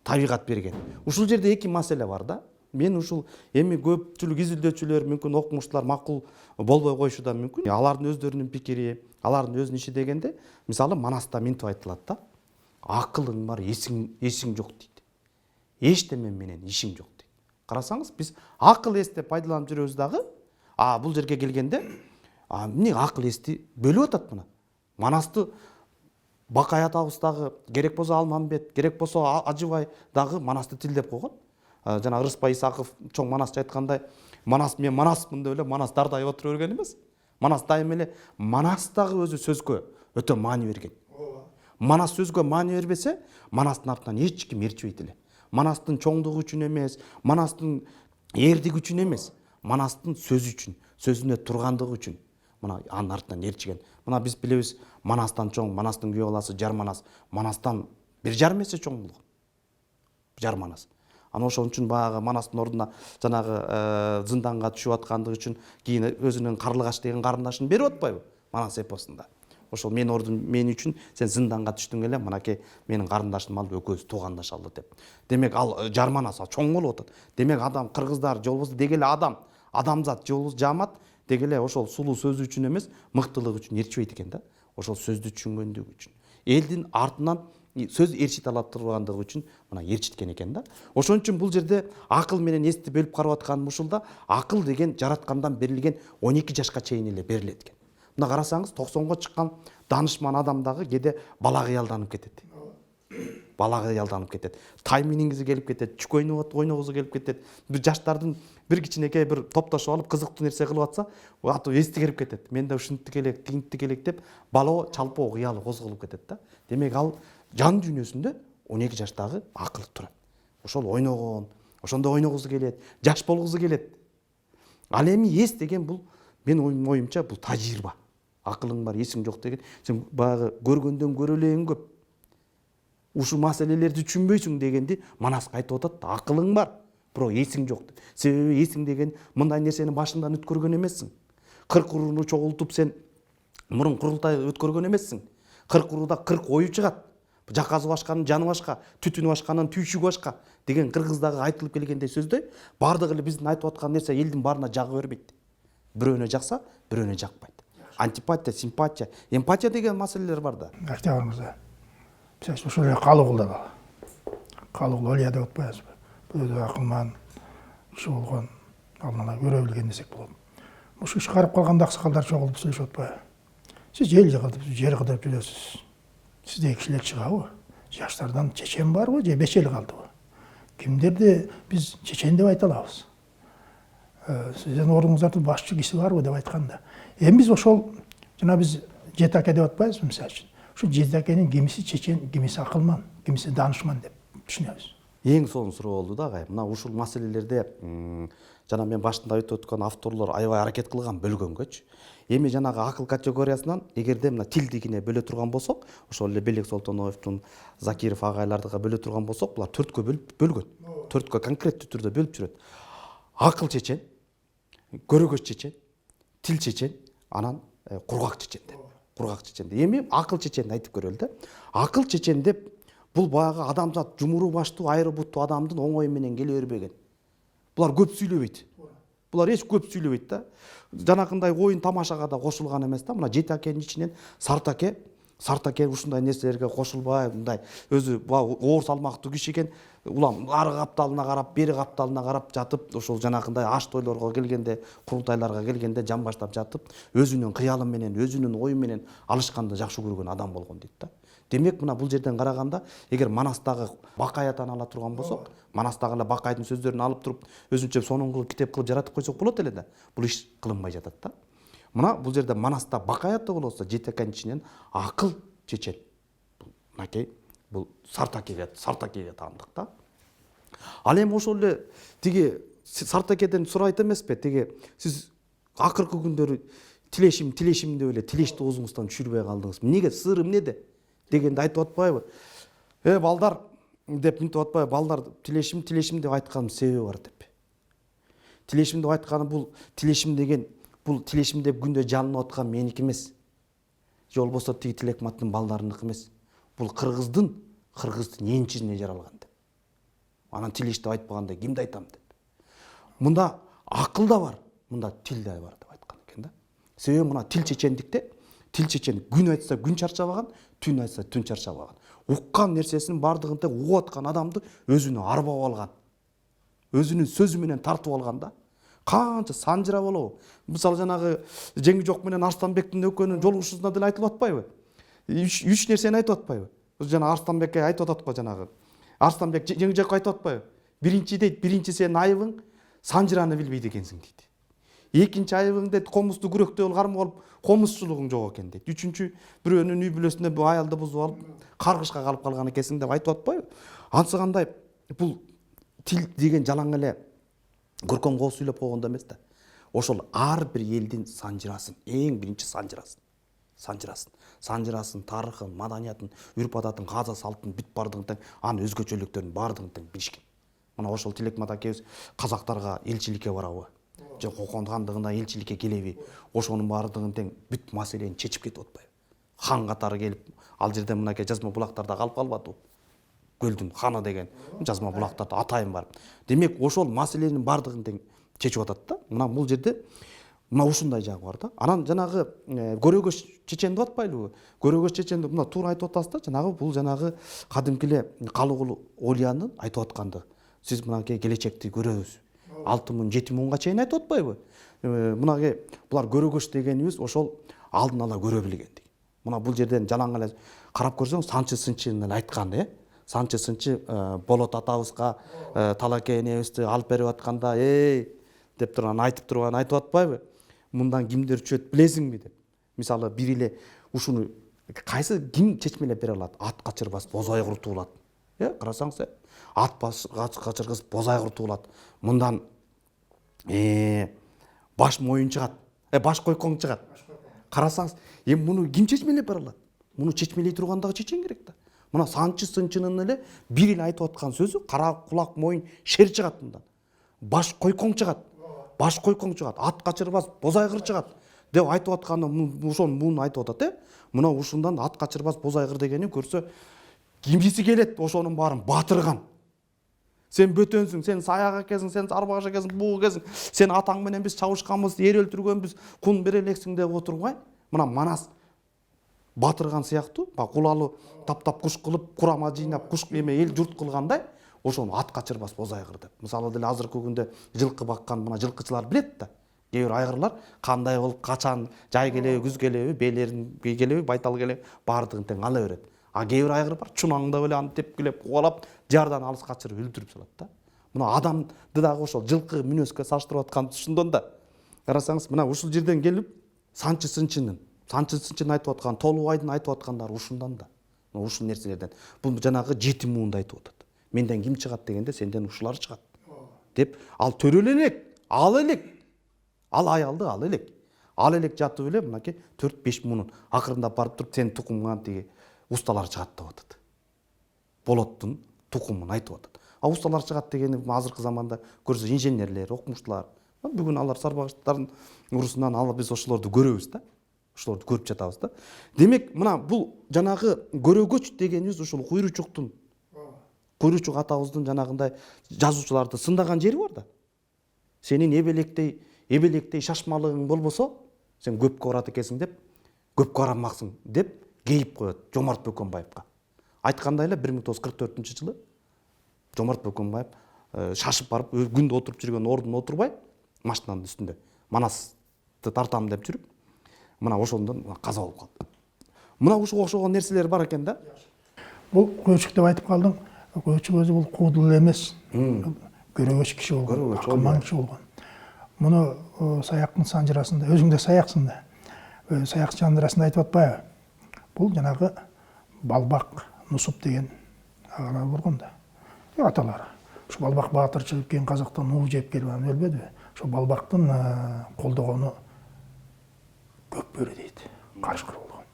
B: табигат берген. Ушул жерде эки маселе бар да. Мен ушул эми көпчүлүк изилдөөчүлөр мүмкүн окумуштуулар макул болбой коюшу да мүмкүн. Алардын өздөрүнүн пикири, алардын өзүнүн иши дегенде, мисалы Манаста минтип айтылат да. Акылың бар, эсиң жок дейт. Эчтеме менен ишиң жок дейт. Карасаңыз, биз акыл эсти пайдаланып жүрөбүз дагы. Бул жерге келгенде, эмне акыл эсти бөлүп атат мына. Манасты Бакай атабыз дагы, керек болсо Алмамбет, керек болсо Ажыбай дагы Манасты тилдеп койгон. Жана Ырыспай Исаков чоң манасчы айткандай, Манас мен манаспын деп эле Манас дардайып отура берген эмес. Манас дайым эле Манас дагы өзү сөзгө өтө маани берген. Манас сөзгө маани бербесе, Манастын артынан эч ким ээрчибейт эле. Манастын чоңдугу үчүн эмес, Манастын эрдиги үчүн эмес, Манастын сөзү үчүн, сөзүнө тургандыгы үчүн мына анын артынан ээрчиген. Мына биз билебиз, Манастан чоң, Манастын күйөө баласы Жар Манас, Манастан 1,5 эсе чоң болгон. Жар Манас. Ошон үчүн баягы Манастын ордуна жанагы зынданга түшүп аткандыгы үчүн кийин өзүнүн Карлыгач деген карындашын берип атпайбы Манас эпосунда. Ошол мен ордун мен үчүн сен зынданга түштүң эле, мынакей менин карындашым алып экөөбүз туугандаш алды деп. Демек ал Жар Манас чоң болуп атат. Демек адам кыргыздар же болбосо деги эле адамзат же болбосо жаамат деги эле ошол сулуу сөзү үчүн эмес, мыктылыгы үчүн ээрчибейт экен да. Ошол сөздү түшүнгөндүгү үчүн. Элдин артынан сөз ээрчите ала тургандыгы үчүн мына ээрчиткен экен да. Ошон үчүн бул жерде акыл менен эсти бөлүп карап атканым ушулда, акыл деген жараткандан берилген 12 жашка чейин эле берилет экен. Мына карасаңыз 90го чыккан данышман адам дагы кээде бала кыялданып кетет. Бала кыялданып кетет. Тай миниңизи келип кетет, чүк ойногусу келип кетет. Бир жаштардын бир кичинекей бир топтошуп алып кызыктуу нерсе кылып атса, аты эсти келип кетет. Менде ушинтип элек, тигинтип элек деп бала чалпоо кыялы козголуп кетет да. Демек ал жан дүйнөсүндө 12 жаштагы акыл турат. Ошол ойногон, ошондо ойногусу келет, жаш болгусу келет. Ал эми эс деген бул менин оюмча бул тажрыйба. Акылың бар, эсиң жок деген. Сен баягы көргөндөн көрөлең көп. Ушул маселелерди түшүнбөйсүң дегенди Манаска айтып атат. Акылың бар, бирок эсиң жок. Себеби эсиң деген мындай нерсени башыңдан өткөргөн эмессиң. 40 урууну чогултуп сен мурун курултай өткөргөн эмессиң. 40 урууда 40 ою чыгат. Жаказы башканын жаны башка, түтүнү башканын түйшүгү башка деген кыргыздагы айтылып келгендей сөздөй бардыгы эле биздин айтып аткан нерсе элдин баарына жага бербейт. Бирөөнө жакса, бирөөнө жакпайт. Антипатия, симпатия, эмпатия деген маселелер бар да.
A: Актер мырза. Биз ошол эле Калыгулда бар. Калыгул Олия деп атпайбызбы? Бул акылман киши болгон, алдына көрө билген десек болот. Ушул иш карып калганда аксакалдар чогулуп сүйлөшүп атпайбы? Сиз эл жыгылып, жер кыдырып жүрөсүз. Сиздей кишилер чыгабы? Жаштардан чечен барбы же беш эл калдыбы? Кимдерди биз чечен деп айта алабыз? Сиздин ордуңуздарда башчы киши барбы деп айтканда. Эми биз ошол жана биз жети аке деп атпайбызбы мисалы үчүн? Ошо жети акенин кимиси чечен, кимиси акылман, кимиси данышман деп түшүнөбүз.
B: Эң сонун суроо болду да, агай. Мына ушул маселелерде жана мен башында айтып өткөн авторлор аябай аракет кылган бөлгөнгөчү. Эми жанагы акыл категориясынан эгерде мына тилдигине бөлө турган болсок, ошол эле Белек Солтоновдун, Закиров агайлардыга бөлө турган болсок, булар 4кө бөлгөн. 4кө конкреттүү түрдө бөлүп жүрөт. Акыл чечен, көрөгөч чечен, тил чечен, анан кургак чечен деп. Кургак чечен. Эми акыл чеченди айтып көрөлү да. Акыл чечен деп бул баягы адамзат жумуру баштуу, айры буттуу адамдын оңой менен келе бербеген. Булар көп сүйлөбөйт. Булар эч көп сүйлөбөйт да. Жанакындай оюн тамашага да кошулган эмес да. Мына жети акенин ичинен Сартаке ушундай нерселерге кошулбай, мындай өзү оор салмактуу киши экен. Улам ары капталына карап, бери капталына карап жатып, ошол жанакындай аш тойлорго келгенде, курултайларга келгенде жан баштап жатып, өзүнүн кыялы менен, өзүнүн ою менен алышканды жакшы көргөн адам болгон дейт да. Демек мына бул жерден караганда, эгер Манастагы Бакаятан ала турган болсок, Манастагы эле Бакайдын сөздөрүн алып туруп, өзүнчө сонун кылып китеп кылып жаратып койсок болот эле да. Бул иш кылынбай жатат да. Мына бул жерде Манаста Бакаятта болсо, жети акенин ичинен акыл чечен. Мынакей бул Сартакеге таандык да. Ал эми ошол эле тиги Сартакеден сурайт эмеспи? Тиги сиз акыркы күндөрү тилешим деп эле тилешти оозуңуздан түшүрбөй калдыңыз. Эмнеге? Сыры эмнеде? Дегенди айтып атпайбы? Балдар деп мынтип атпайбы? Балдар тилешим деп айтканын себеби бар деп. Тилешим деп айтканы бул тилешим деген бул тилешим деп күндө жанынып аткан меники эмес. Же болбосо тиги Тилекматтын балдарыныкы эмес. Бул кыргыздын энчизине жаралган деп. Анан тилеш деп айтпаганда кимди айтам деп. Мында акыл да бар, мында тил да бар деп айткан экен да. Себеби мына тил чечендикте, тил чечен күн айтса күн чарчабаган, түн айтса түн чарчабаган. Уккан нерсесинин бардыгын тең угуп аткан адамды өзүнө арбап алган. Өзүнүн сөзү менен тартып алган да. Канча санжыра болобу? Мисалы жанагы Жеңи жок менен Арстанбектин экөөнүн жолугушуусунда деле айтылып атпайбы? Үч нерсени айтып атпайбы? Жана Арстанбекке айтып атат го жанагы. Арстанбек Жеңи жокко айтып атпайбы? Биринчи дейт, биринчи сенин айыбың санжыраны билбейт экенсиң дейт. экинчи айыбың дейт комузду күрөктөп кармап алып комузчулугуң жок экен дейт. Үчүнчү бирөөнүн үй бүлөсүндө бу аялды бузуп алып каргышка калып калган экенсиң деп айтып атпайбы? Анысы кандай бул тил деген жалаң эле көркөм коо сүйлөп койгондо эмес да. Ошол ар бир элдин санжырасын, эң биринчи санжырасын, тарыхын, маданиятын, үрп адатын, каза салтын, бүт бардыгын тең, анын өзгөчөлүктөрүн бардыгын тең билишкен. Мына ошол Тилек Матакебиз казактарга элчиликке барабы? Же Кокон хандыгына элчиликке келеби? Ошонун бардыгын тең бүт маселени чечип кетип атпайбы? Хан катары келип, ал жерде мынакей жазма булактарда калып калбадыбы? Көлдүн ханы деген жазма булактарда атайын бар. Демек ошол маселенин бардыгын тең чечип атат да. Мына бул жерде мына ушундай жагы бар да. Анан жанагы көрөгөч чечен деп атпайлыбы? Көрөгөч чеченди мына туура айтып атасыз да. Жанагы бул жанагы кадимки эле Калыгул Олиянын айтып атканды. Сиз мынакей келечекти көрөбүз. 6000 7000га чейин айтып атпайбы? Мынакей булар көрөгөч дегенибиз ошол алдын ала көрө билген деген. Мына бул жерден жалаң эле карап көрсөң Санчы Сынчыны эле айткан, Санчы Сынчы Болот атабызга Талакей энебизди алып берип атканда, деп турган айтып атпайбы? Мындан кимдер түшөт билесиңби деп. Мисалы бир эле ушуну кайсы ким чечмелеп бере алат? Ат качырбас бозайгыр туулат. Карасаңыз, ат качыргыс бозайгыр туулат. Мындан баш моюн чыгат. Баш койкоң чыгат. Карасаңыз, эми муну ким чечмелеп бере алат? Муну чечмелей турган дагы чечен керек да. Мына Санчы Сынчынын эле бир эле айтып аткан сөзү кара кулак моюн шер чыгат мындан. Баш койкоң чыгат. Ат качырбас бозайгыр чыгат деп айтып атканы муну айтып атат, Мына ушундан ат качырбас бозайгыр дегени көрсө кимиси келет ошонун баарын батырган. Сен бөтөнсүң, сен саяк экенсиң, сен сарбагаш экенсиң, буу экенсиң, сен атаң менен биз чабышканбыз, эр өлтүргөнбүз, кун бере элексиң деп отурбай, мына Манас батырган сыяктуу, кулалы таптап куш кылып, курама жыйнап, куш эл журт кылгандай, ошону ат качырбас бозайгыр деп. Мисалы деле азыркы күндө жылкы баккан мына жылкычылар билет да. Кээ бир айгырлар кандай болуп, качан, жай келеби, күз келеби, бээлерин келеби, байтал келеби, баардыгын тең ала берет. А кээ бир айгыр бар, чунаңда эле аны тепкилеп, кубалап, жардан алыс качырып өлтүрүп салат да. Мына адамды дагы ошол жылкы мүнөзгө салыштырып аткан ушундан да. Карасаңыз, мына ушул жерден келип Санчы Сынчынын айтып аткан, Толубайдын айтып аткандары ушундан да. Ушул нерселерден. Бул жанагы 7 муунду айтып атат. Менден ким чыгат дегенде сенден ушулар чыгат. Деп ал төрөлө элек, ал элек. Ал аялды ал элек. Ал элек жатып эле мынакей 4-5 муунун акырында барып туруп сен тукумуңан тиги усталар чыгат деп атат. Болоттун тукумун айтып атат. А усталар чыгат дегени азыркы заманда көрсө инженерлер, окумуштуулар. Бүгүн алар сарбагыштардын урусунан алып биз ошолорду көрөбүз да. Ошолорду көрүп жатабыз да. Демек, мына бул жанагы көрөгөч дегенибиз ушул Куйручук атабыздын жанагындай жазуучуларды сындаган жери бар да. Сенин эбелектей шашмалыгың болбосо, сен көпкө барат экенсиң деп, көпкө барамаксың деп кейип коет Жомарт Бөкөнбаевга. Айткандай эле 1944-жылы Жомарт Бөкөнбаев шашып барып күндө отуруп жүргөн ордуна отурбай, машинанын үстүндө Манасты тартам деп жүрүп, мына ошондон каза болуп калды. Мына ушуга окшогон нерселер бар экен да.
A: Бул Куйручук деп айтып калдың. Куйручук өзү бул куудул эмес. Көрөгөч киши болгон, акылман киши болгон. Муну саяктын санжырасында, өзүң да саяксың да. Саяк санжырасында айтып атпайбы? Бул жанагы Балбак Нусуп деген агалар болгон да. Аталары. Ушу Балбак баатырчылык кийин казактан нуу жеп келип анан өлбөдүбү? Ошо Балбактын колдогону Көкбөрү дейт. Карышкыр болгон.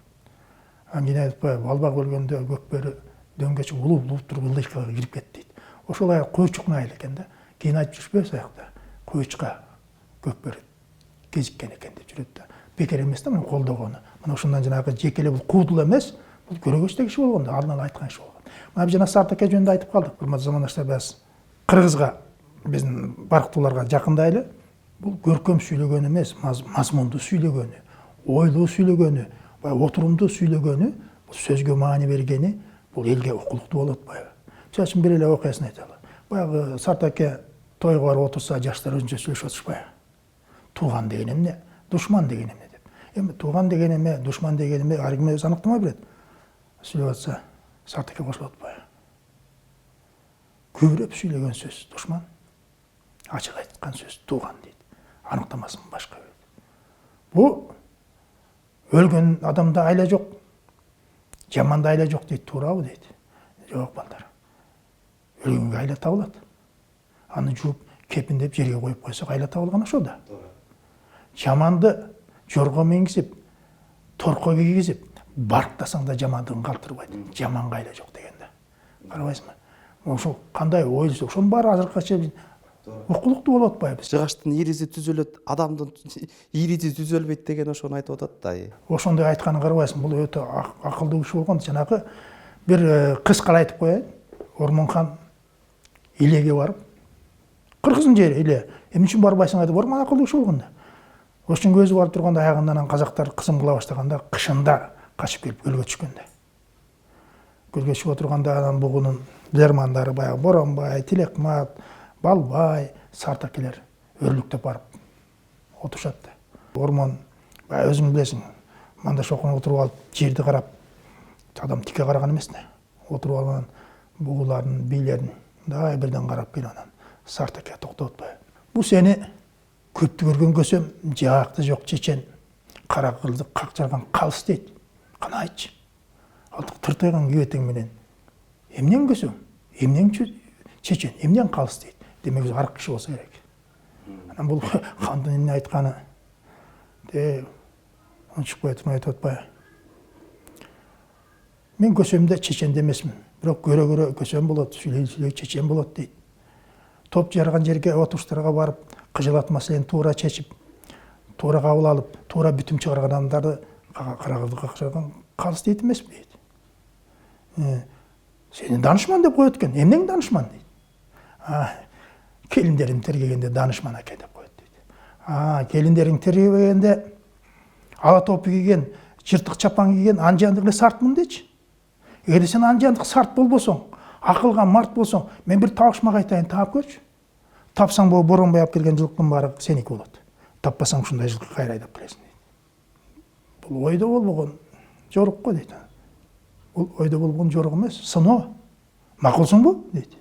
A: Анан айтпайбы? Балбак өлгөндө Көкбөрү дөңгөчү улуу туруп ылдыйкага кирип кетти дейт. Ошол аяк Куйручуктун айылы экен да. Кийин айтып жүрүшпөйбү саякта? Куйручукка Көкбөрү кезиккен экен деп жүрөт да. Бекер эмес да муну колдогону. Мына ошондон жанагы жеке эле бул куудул эмес, бул көрөгөчтө киши болгон да, алдын ала айткан киши болгон. Мына жана Сартаке жөнүндө айтып калдык. Урматтуу замандаштар, биз кыргызга, биздин барктууларга жакындайлы. Бул көркөм сүйлөгөн эмес, мазмундуу сүйлөгөнү, ойлуу сүйлөгөнү, отурумдуу сүйлөгөнү, бул сөзгө маани бергени, бул элге окулуктуу болуп атпайбы? Мисалы үчүн бир эле окуясын айталы. Баягы Сартаке тойго барып отурса, жаштар өзүнчө сүйлөшүп отурушпайбы? Тууган деген эмне, душман деген эмне деп. Эми тууган деген эме, душман деген эме ар ким өз аныктама берет. Сүйлөп атса, Сартаке кошулуп атпайбы? Көбүрөп сүйлөгөн сөз душман, ачык айткан сөз тууган дейт. анықтамасын башка. Бу өлгөн адамда айла жок, жаманда айла жок дейт, туурабы дейт. Жок балдар. Өлгөнгө айла табылат. Аны жууп, кепиндеп жерге коюп койсок айла табылган ошо да. Жаманды жорго мингизип, торко кийгизип, барктасаң да жамандыгын калтырбайт. Жаманга айла жок дегенде. Карабайсыңбы? Ошо кандай ойлосок, ошонун баары азыркыга чейин окулуктуу болуп атпайбы?
B: Жыгачтын ириси түзөлөт, адамдын ириси түзөлбөйт деген ошону айтып атат да.
A: Ошондой айтканын карабайсың, бул өтө акылдуу киши болгон. Жанагы бир кыскала айтып коеюн. Ормонхан Илеге барып, кыргыздын жери Иле. Эмне үчүн барбайсың деп, Ормон акылдуу киши болгон да. Ошондо өзү барып турганда аягынан казактар кысым кыла баштаганда кышында качып келип көлгө түшкөндө. Көлгө чыгып отурганда анан бугунун лермандары баягы Боронбай, Тилекмат, Балбай, Сартакелер өрлүктөп барып отурушат да. Ормон баягы өзүң билесиң, мында шокуна отуруп алып, жерди карап, адам тике караган эмес да. Отуруп алган бугулардын, бийлерин дай бирден карап келип анан Сартаке токтоп атпайбы? Бу сени көптү көргөн көсөм, жакты жок чечен, кара кылды как жарган калыс дейт. Кана айтчы. Алдык тыртайган кебетең менен эмнен көсөм, эмнен чечен, эмнен калыс дейт. Демек өзү арык киши болсо керек. Анан бул хандын эмне айтканы унчукпай турмай айтып атпайбы? Мен көсөмдө чечен эмесмин, бирок көрө-көрө көсөм болот, сүйлөй чечен болот дейт. Топ жарган жерге отуруштарга барып, кыжылат маселени туура чечип, туура кабыл алып, туура бүтүм чыгарган адамдарды кара кылды какшырган калыс дейт эмеспи дейт. Сени данышман деп коет экен. Эмнең данышман дейт. Келиндерим тергегенде данышман аке деп коет дейт. Келиндериң тергебегенде ала топу кийген, жыртык чапан кийген анжандык эле сартмын дечи. Эгерде сен анжандык сарт болбосоң, акылга март болсоң, мен бир табышмак айтайын, таап көрчү. Тапсаң бул Боронбай алып келген жылкынын баары сеники болот. Таппасаң ушундай жылкы кайра айдап келесиң дейт. Бул ойдо болбогон жорук го дейт. Бул ойдо болгон жорук эмес, сыноо. Макулсуңбу дейт.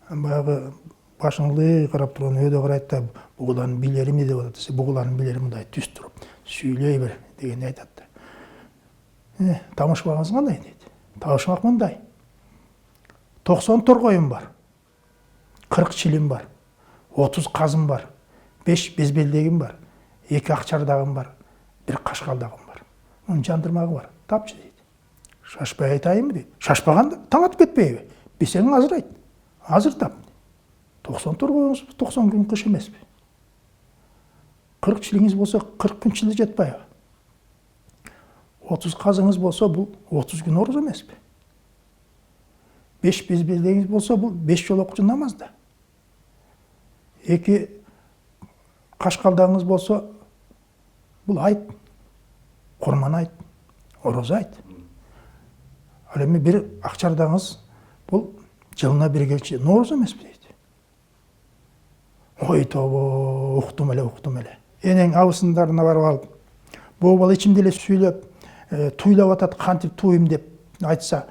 A: Баягы башыңды карап турган өйдө карайт да, бугулардын бийлери эмне деп атат десе, бугулардын бийлери мындай түз туруп, сүйлөй бер дегенди айтат да. Табышмагыңыз кандай дейт. Табышмак мындай. 90 торгоюм бар. 40 чилим бар. 30 казым бар. 5 безбелдегим бар. 2 акчардагым бар. 1 кашкалдагым бар. Мунун жандырмагы бар. Тапчы дейт. Шашпай айтайынбы дейт. Шашпаганда таң атып кетпейби? Бесең азыр айт. Азыр тап. 90 торгоюңуз 90 күн кыш эмеспи? 40 чилиңиз болсо 40 күн чили жетпайбы? 30 казыңыз болсо бул 30 күн ороз эмеспи? 5 безбелдегиңиз болсо бул 5 жолу окчу намаз да. 2 кашкалдагыңыз болсо бул айт. Курман айт, ороз айт. Ал эми 1 акчардагыңыз бул жылына 1 келчи нооруз эмеспи дейт. Ой тобо, уктум эле. Энең абысындарына барып алып, бул бала ичимде эле сүйлөп, туйлап атат, кантип туйм деп айтса,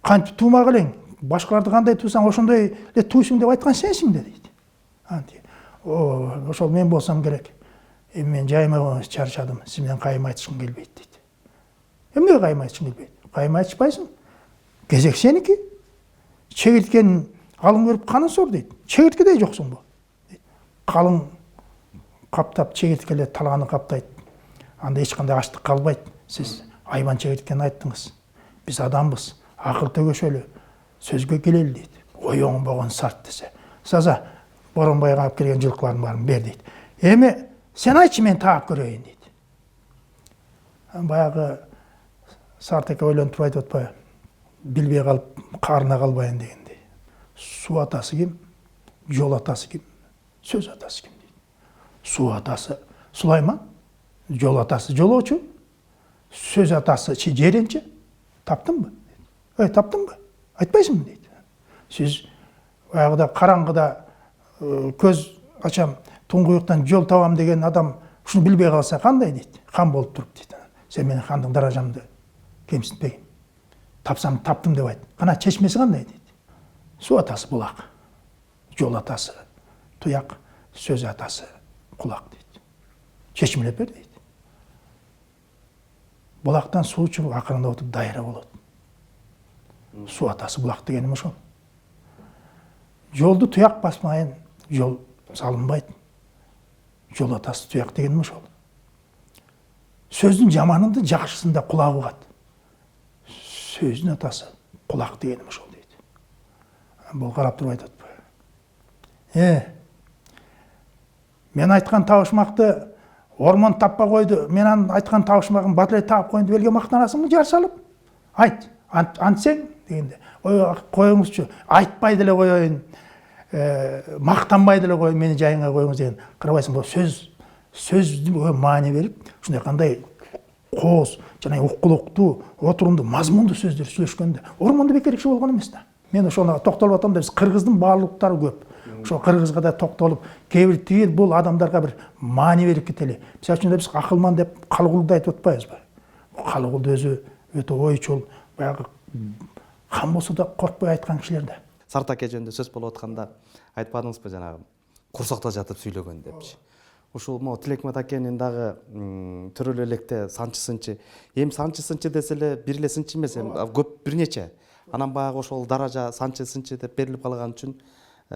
A: кантип туумак элең, башкаларды кандай туйсаң ошондой эле туйсуң деп айткан сенсиң да дейт. Ошол мен болсом керек. Мен жайма чарчадым, сиз менен кайым айтышкым келбейт дейт. Эмнеге кайым айтышкың келбейт? Кайым айтышпайсың. Кезек сеники. Чегирткенин алың көрүп канын сор дейт. Чегирткедей жоксуңбу? Калың каптап чегирткеле талганы каптайт. Анда эч кандай ачлык калбайт. Сиз айбан чегирткени айттыңыз. Биз адамбыз, акыл төгөшөлү, сөзгө келели дейт. Ой оңбогон сарт десе. Саза Боронбайга алып келген жылкылардын баарын бер дейт. Эми сен айтчы, мен таап көрөйүн дейт. Баягы Сартаке ойлонуп туруп айтып атпайбы? Билбей калып, карына калбайын дегендей. Суу атасы ким? Жол атасы ким? Сөз атасы ким дейт. Суу атасы Сулайман, жол атасы жолоочу, сөз атасы Жиренче. Таптыңбы? Таптыңбы? Айтпайсыңбы дейт. Сиз баягыда караңгыда көз ачам, туңгуюктан жол табам деген адам ушуну билбей калса кандай дейт. Хан болуп туруп дейт. Сен менин хандык даражамды кемсинтпегин. Тапсам таптым деп айт. Кана чечмеси кандай дейт. Суу атасы булак, жол атасы туяк, сөз атасы құлақ дейді. Шешімлеп бер дейді. Бұлақтан су ішіп ақырында отырып дайра болады. Су атасы бұлақ дегеніміз ол. Жолды тұяқ басмайын, жол салынбайды. Жол атасы тұяқ дегеніміз ол. Сөздің жаманында жақшысында құлағы қат. Сөздің атасы құлақ дегеніміз ол дейді. Бұл қарап тұрып айтады. Мен айтқан тауышмақты орман таппа қойды. Мен айтқан тауышмағын батырай тағып қойды. Белге мақтанасың ба жар салып? Айт, антсең дегенде. Ой, қойыңызшы, айтпайды ле қойын, мақтанбайды ле қойын, мені жайыңа қойыңыз деген. Қарабайсың, бұл сөзді мағына беріп, шындай қандай қоз, және оқылықты, отырымды, мазмұнды сөздер сөйлескенде. Орманда бекерекші болған емес та. Мен ошоны тоқталып атамын да, біз қырғыздың барлықтары көп. Ошо қырғызға да тоқталып, кейбір тиыл бұл адамдарға бір мағына беріп кетелі. Мысалы үшін біз ақылман деп Қалығұлды айтып отпайыз ба? Қалығұлды өзі өте ойшыл, баяғы хан болса да қорқпай айтқан кісілер де.
B: Сартаке жөнінде сөз болып отқанда айтпадыңыз ба жаңағы құрсақта жатып сөйлеген депші. Ушул мо Тилекмет акенин дагы төрөлө электе санчы сынчы. Эми санчы сынчы деселе бир эле сынчы эмес, көп бир нече. Анан баягы ошол даража санчы сынчы деп берилип калган үчүн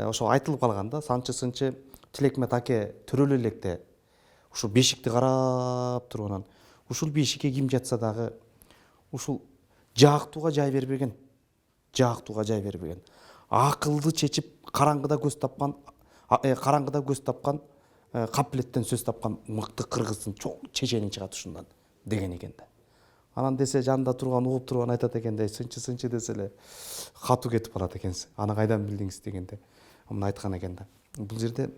B: ошол айтылып калган да, санчы сынчы Тилекмет аке төрөлө электе ушул бешикти карап турганан ушул бешикке ким жатса дагы ушул жаактууга жай бербеген. Жаактууга жай бербеген. Акылды чечип караңгыда көз тапкан, капилеттен сөз тапкан мыкты кыргыздын чоң чеченин чыгат ушундан деген экен да. Анан десе жанында турган угуп турган айтат экенде, сынчы деселе катуу кетип калат экенсиз. Аны кайдан билдиңиз дегенде муну айткан экен да. Бул жерде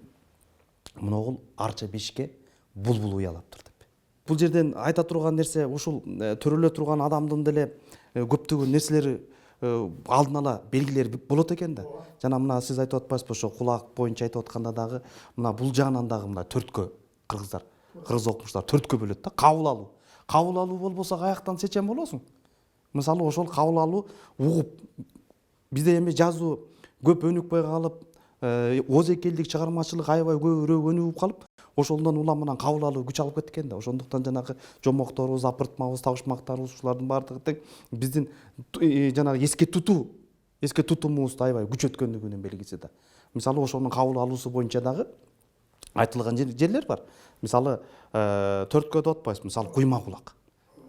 B: муногул арча бешикке булбул уялап тур деп. Бул жерден айта турган нерсе ушул төрөлө турган адамдын деле көптөгөн нерселери алдын ала белгилер болот экен да. Жана мына сиз айтып атпайсызбы, ошо кулак боюнча айтып атканда дагы мына бул жагынан дагы мына төрткө кыргыздар, кыргыз окумуштар төрткө бөлөт да. Кабыл алуу. Кабыл алуу болбосо каяктан сечен болосуң? Мисалы ошол кабыл алуу угуп бизде эми жазуу көп өнүкпөй калып, озекелдик чыгармачылык аябай көбүрөөк өнүгүп калып, ошондон уламынан кабыл алуу күч алып кеткен да. Ошондуктан жанагы жомокторубуз, апыртмабыз, табышмактарыбыз ушулардын баардыгы тең биздин жанагы эске тутумубузду аябай күчөткөндүгүнүн белгиси да. Мисалы ошонун кабыл алуусу боюнча дагы айтылган жерлер бар. Мисалы төрткөдө отпайсыз, мисалы куйма кулак.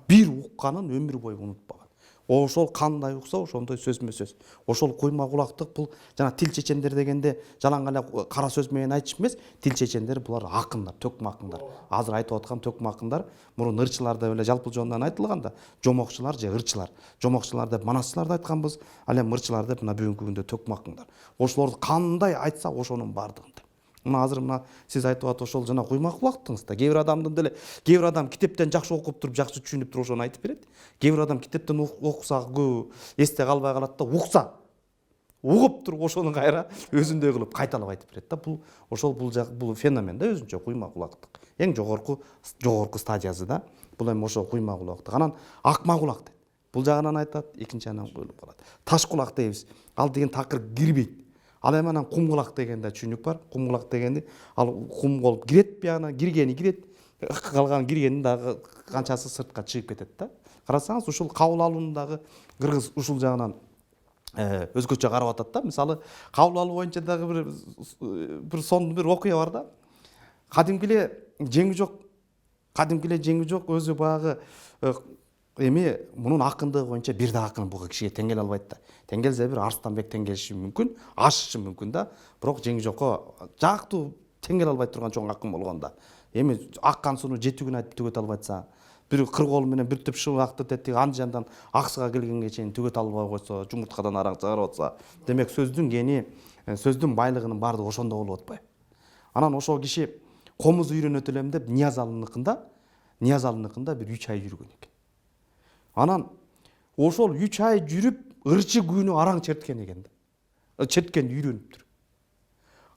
B: Бир укканын өмүр бою унутпаган. Ошол кандай укса, ошондой сөзмө сөз. Ошол куйма кулактык бул жана тил чечендер дегенде жалаң эле кара сөз менен айтыш эмес, тил чечендер булар акындар, төкмө акындар. Азыр айтып аткан төкмө акындар мурун ырчылар деп эле жалпы жонунан айтылган да. Жомокчулар же ырчылар. Жомокчулар деп манасчыларды айтканбыз, ал эми ырчылар деп мына бүгүнкү күндө төкмө акындар. Ошолорду кандай айтса ошонун баардыгын. Мына азыр мына сиз айтып атып ошол жана куйма кулактыңыз да. Кээ бир адамдын деле, кээ бир адам китептен жакшы окуп туруп, жакшы түшүнүп туруп ошону айтып берет. Кээ бир адам китептен окуса көп эсте калбай калат да, укса, угуп туруп ошону кайра өзүндөй кылып кайталап айтып берет да. Бул ошол бул феномен да, өзүнчө куйма кулактык. Эң жогорку стадиясы да. Бул эми ошол куйма кулактык. Анан акма кулак дейт. Бул жагынан айтат, экинчи анан бөлүп калат. Таш кулак дейбиз. Ал деген такыр кирбейт. Ал эми анан кум кулак дегенде түшүнүк бар. Кум кулак дегенди ал кум болуп кирет, бияна киргени кирет, калган киргени дагы канчасы сыртка чыгып кетет да. Карасаңыз ушул кабыл алууну дагы кыргыз ушул жагынан өзгөчө карап атат да. Мисалы кабыл алуу боюнча дагы бир сонун бир окуя бар да. Кадимкиле жеңи жок, өзү баягы эми мунун акындыгы боюнча бир да акын бул кишиге тең келе албайт да. Тең келсе бир Арстанбек тең келиши мүмкүн, ашышы мүмкүн да. Бирок жеңи жокко жактуу тең келе албай турган чоң акын болгондо. Эми аккан сууну 7 күн айтып түгөт албайса, бир кыр кол менен бир түп шыбакты тетиги Андижандан Аксыга келгенге чейин түгөт албай койсо, жумурткадан араң чыгарып атса, демек сөздүн кени, сөздүн байлыгынын баардыгы ошондо болуп атпайбы. Анан ошол киши комуз үйрөнөт элем деп Ниязалыныкында бир 3 ай жүргөн экен. Анан ошол 3 ай жүрүп ырчы күнү араң черткен экен да. Черткен үйрөнүптүр.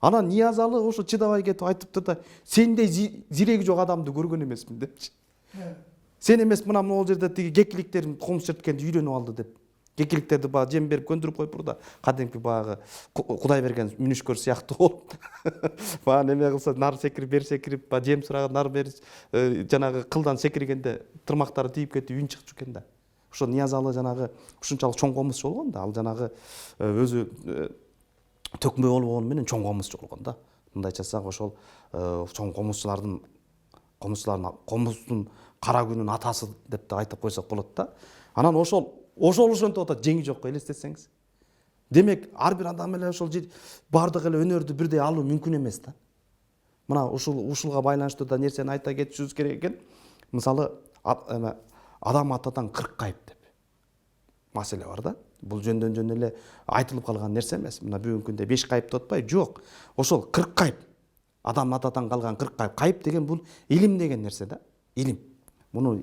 B: Анан Ниязалы ошо чыдабай кетип айтыптыр да, сендей зиреги жок адамды көргөн эмесмин депчи. Сен эмес мына могул жерде тиги кекиликтерим комуз черткенди үйрөнүп алды деп. кекиликтерди баягы жем берип көндүрүп коюп да кадимки баягы Кудай берген мүнүшкөр сыяктуу болуп баягы неме кылса нары секирип бери секирип баягы жем сураган нары бери жанагы кылдан секиргенде тырмактары тийип кетип үн чыгып экен да. Ошо Ниязалы жанагы ушунчалык чоң комузчу болгон да. Ал жанагы өзү төкмө болгону менен чоң комузчу болгон да. Мындайча айтсак ошол чоң комузчулардын комуздун кара күнүн атасы деп да айтып койсок болот да. Анан ошол ошентип атат, жеңи жок элестетсеңиз. Демек ар бир адам эле ошол бардык эле өнөрдү бирдей алуу мүмкүн эмес да. Мына ушулга байланыштуу да нерсени айта кетишибиз керек экен. Мисалы адам атадан 40 кайып деп маселе бар да. Бул жөн эле айтылып калган нерсе эмес. Мына бүгүнкү күндө 5 кайып деп атпайбы? Жок. Ошол 40 кайып. Адам атадан калган 40 кайып. Кайып деген бул илим деген нерсе да. Илим. Муну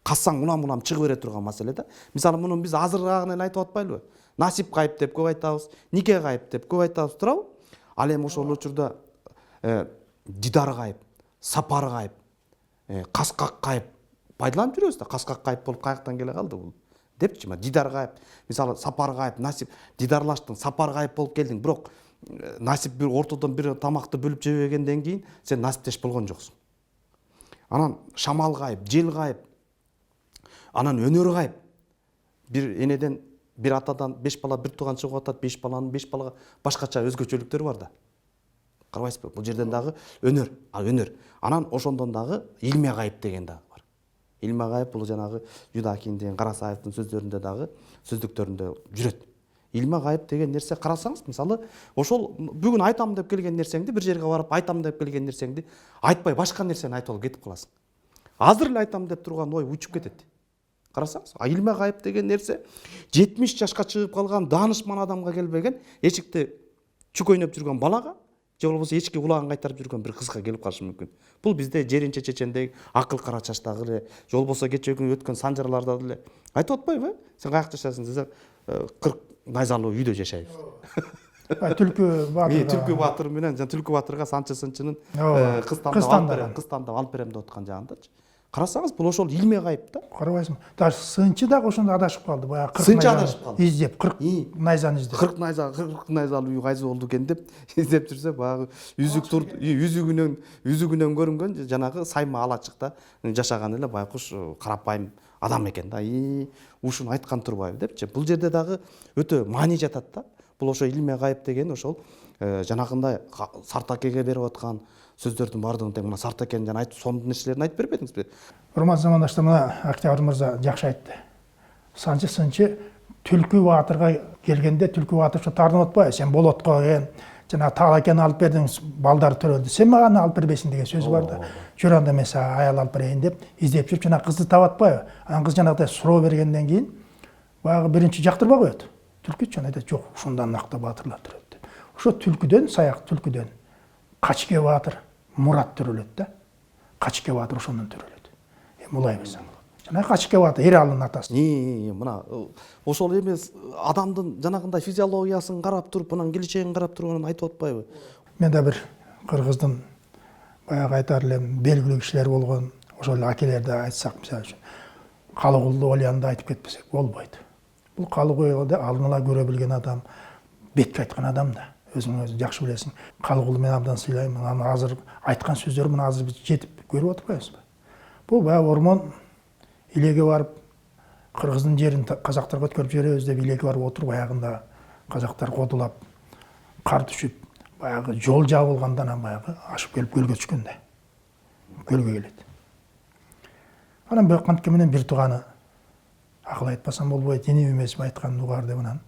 B: кассаң улам чыгып бере турган маселе да. Мисалы муну биз азыраагын эле айтып атпайлыбы? Насип кайып деп көп айтабыз, нике кайып деп көп айтабыз, туурабы? Ал эми ошол учурда дидар кайып, сапар кайып, каскак кайып пайдаланып жүрөбүз да. Каскак кайып болуп каяктан келе калды бул депчи. Дидар кайып, мисалы сапар кайып, насип дидарлаштың, сапар кайып болуп келдиң, бирок насип бир ортодон бир тамакты бөлүп жебегенден кийин сен насиптеш болгон жоксуң. Анан шамал кайып, жел кайып, анан өнөр кайып. Бир энеден, бир атадан 5 бала бир тууган чыгып атат, 5 баланын 5 балага башкача өзгөчөлүктөрү бар да. Карабайсызбы? Бул жерден дагы өнөр, өнөр. Анан ошондон дагы илме кайып деген дагы бар. Илме кайып бул жанагы Жудакин деген Карасаевдин сөздөрүндө дагы, сөздүктөрүндө жүрөт. Илме кайып деген нерсе карасаңыз, мисалы, ошол бүгүн айтам деп келген нерсеңди бир жерге барып айтам деп келген нерсеңди айтпай башка нерсени айтып алып кетип каласың. Азыр эле айтам деп турган ой учуп кетет. Карасаңыз, илме кайып деген нерсе 70 жашка чыгып калган даанышман адамга келбеген, эчикте чүкөйнөп жүргөн балага, же болбосо эчки кулагын кайтарып жүргөн бир кызга келип калышы мүмкүн. Бул бизде Жеринче чечендеги акыл кара чачтагы эле, же болбосо кечээ күнү өткөн санжарларда деле айтып атпайбы? Сен каякта жашайсың десе 40 найзалуу үйдө жашайбыз.
A: Түлкү баатыр.
B: Түлкү баатыр менен Түлкү баатырга Санчы сынчынын кыз тандап алып берем деп аткан жагындачы. Карасаңыз, бул ошол илме кайып да.
A: Карабайсыңбы? Даже сынчы дагы ошондо адашып калды. Баягы 40
B: сынчы адашып калды.
A: Издеп 40 найзаны издеп.
B: 40 найзалуу үй кайсы болду экен деп издеп жүрсө, баягы үзүгүнөн көрүнгөн жанагы сайма алачыкта жашаган эле байкуш карапайым адам экен да. Ушуну айткан турбайбы депчи. Бул жерде дагы өтө маани жатат да. Бул ошо илме кайып деген ошол жанагындай Сартакеге берип аткан сөздөрдүн баардыгын тең мына Сартакен жана айтып сонун нерселерин айтып бербедиңизби? Урматтуу
A: замандаштар, мына Октябрь мырза жакшы айтты. Санчы сынчы Түлкү баатырга келгенде Түлкү баатыр тартынып атпайбы? Сен болотко жана таалакени алып бердиң, балдар төрөлдү. Сен мага алып бербейсиң деген сөз бар да. Жүр анда мен сага аял алып берейин деп издеп жүрүп жана кызды таап атпайбы? Анан кыз жанагыдай суроо бергенден кийин баягы биринчи жактырбай коет. Түлкү жана айтат, жок, ушундан накта баатырлар төрөлөт деп. Ошо түлкүдөн, саяк түлкүдөн Качке баатыр Мурат төрөлөт да. Качке баатыр ошондон төрөлөт. Мулай берсең. Жана Качке баатыр Эралдын атасы.
B: Мына ошол эмес адамдын жанагындай физиологиясын карап туруп, анан келечегин карап турганын айтып атпайбы?
A: Мен да бир кыргыздын баягы айтар элем белгилүү кишилер болгон, ошол эле акелерди айтсак, мисалы үчүн Калыгулду Олянды айтып кетпесек болбойт. Бул Калыгулду алдын ала көрө билген адам, бетке айткан адам да. Өзүң жакшы билесиң. Калыгулду мен абдан сыйлайм. Анан азыр айткан сөздөр мына азыр биз жетип көрүп атпайбызбы? Бул баягы ормон илеге барып, кыргыздын жерин казактарга өткөрүп жиберебиз деп илеге барып отуруп, аягында казактар кодулап, кар түшүп, баягы жол жабылганда анан баягы ашып келип көлгө түшкөн да. Көлгө келет. Анан бирок кантке менен бир тууганы акыл айтпасам болбойт, ине эмесип айткан угар деп анан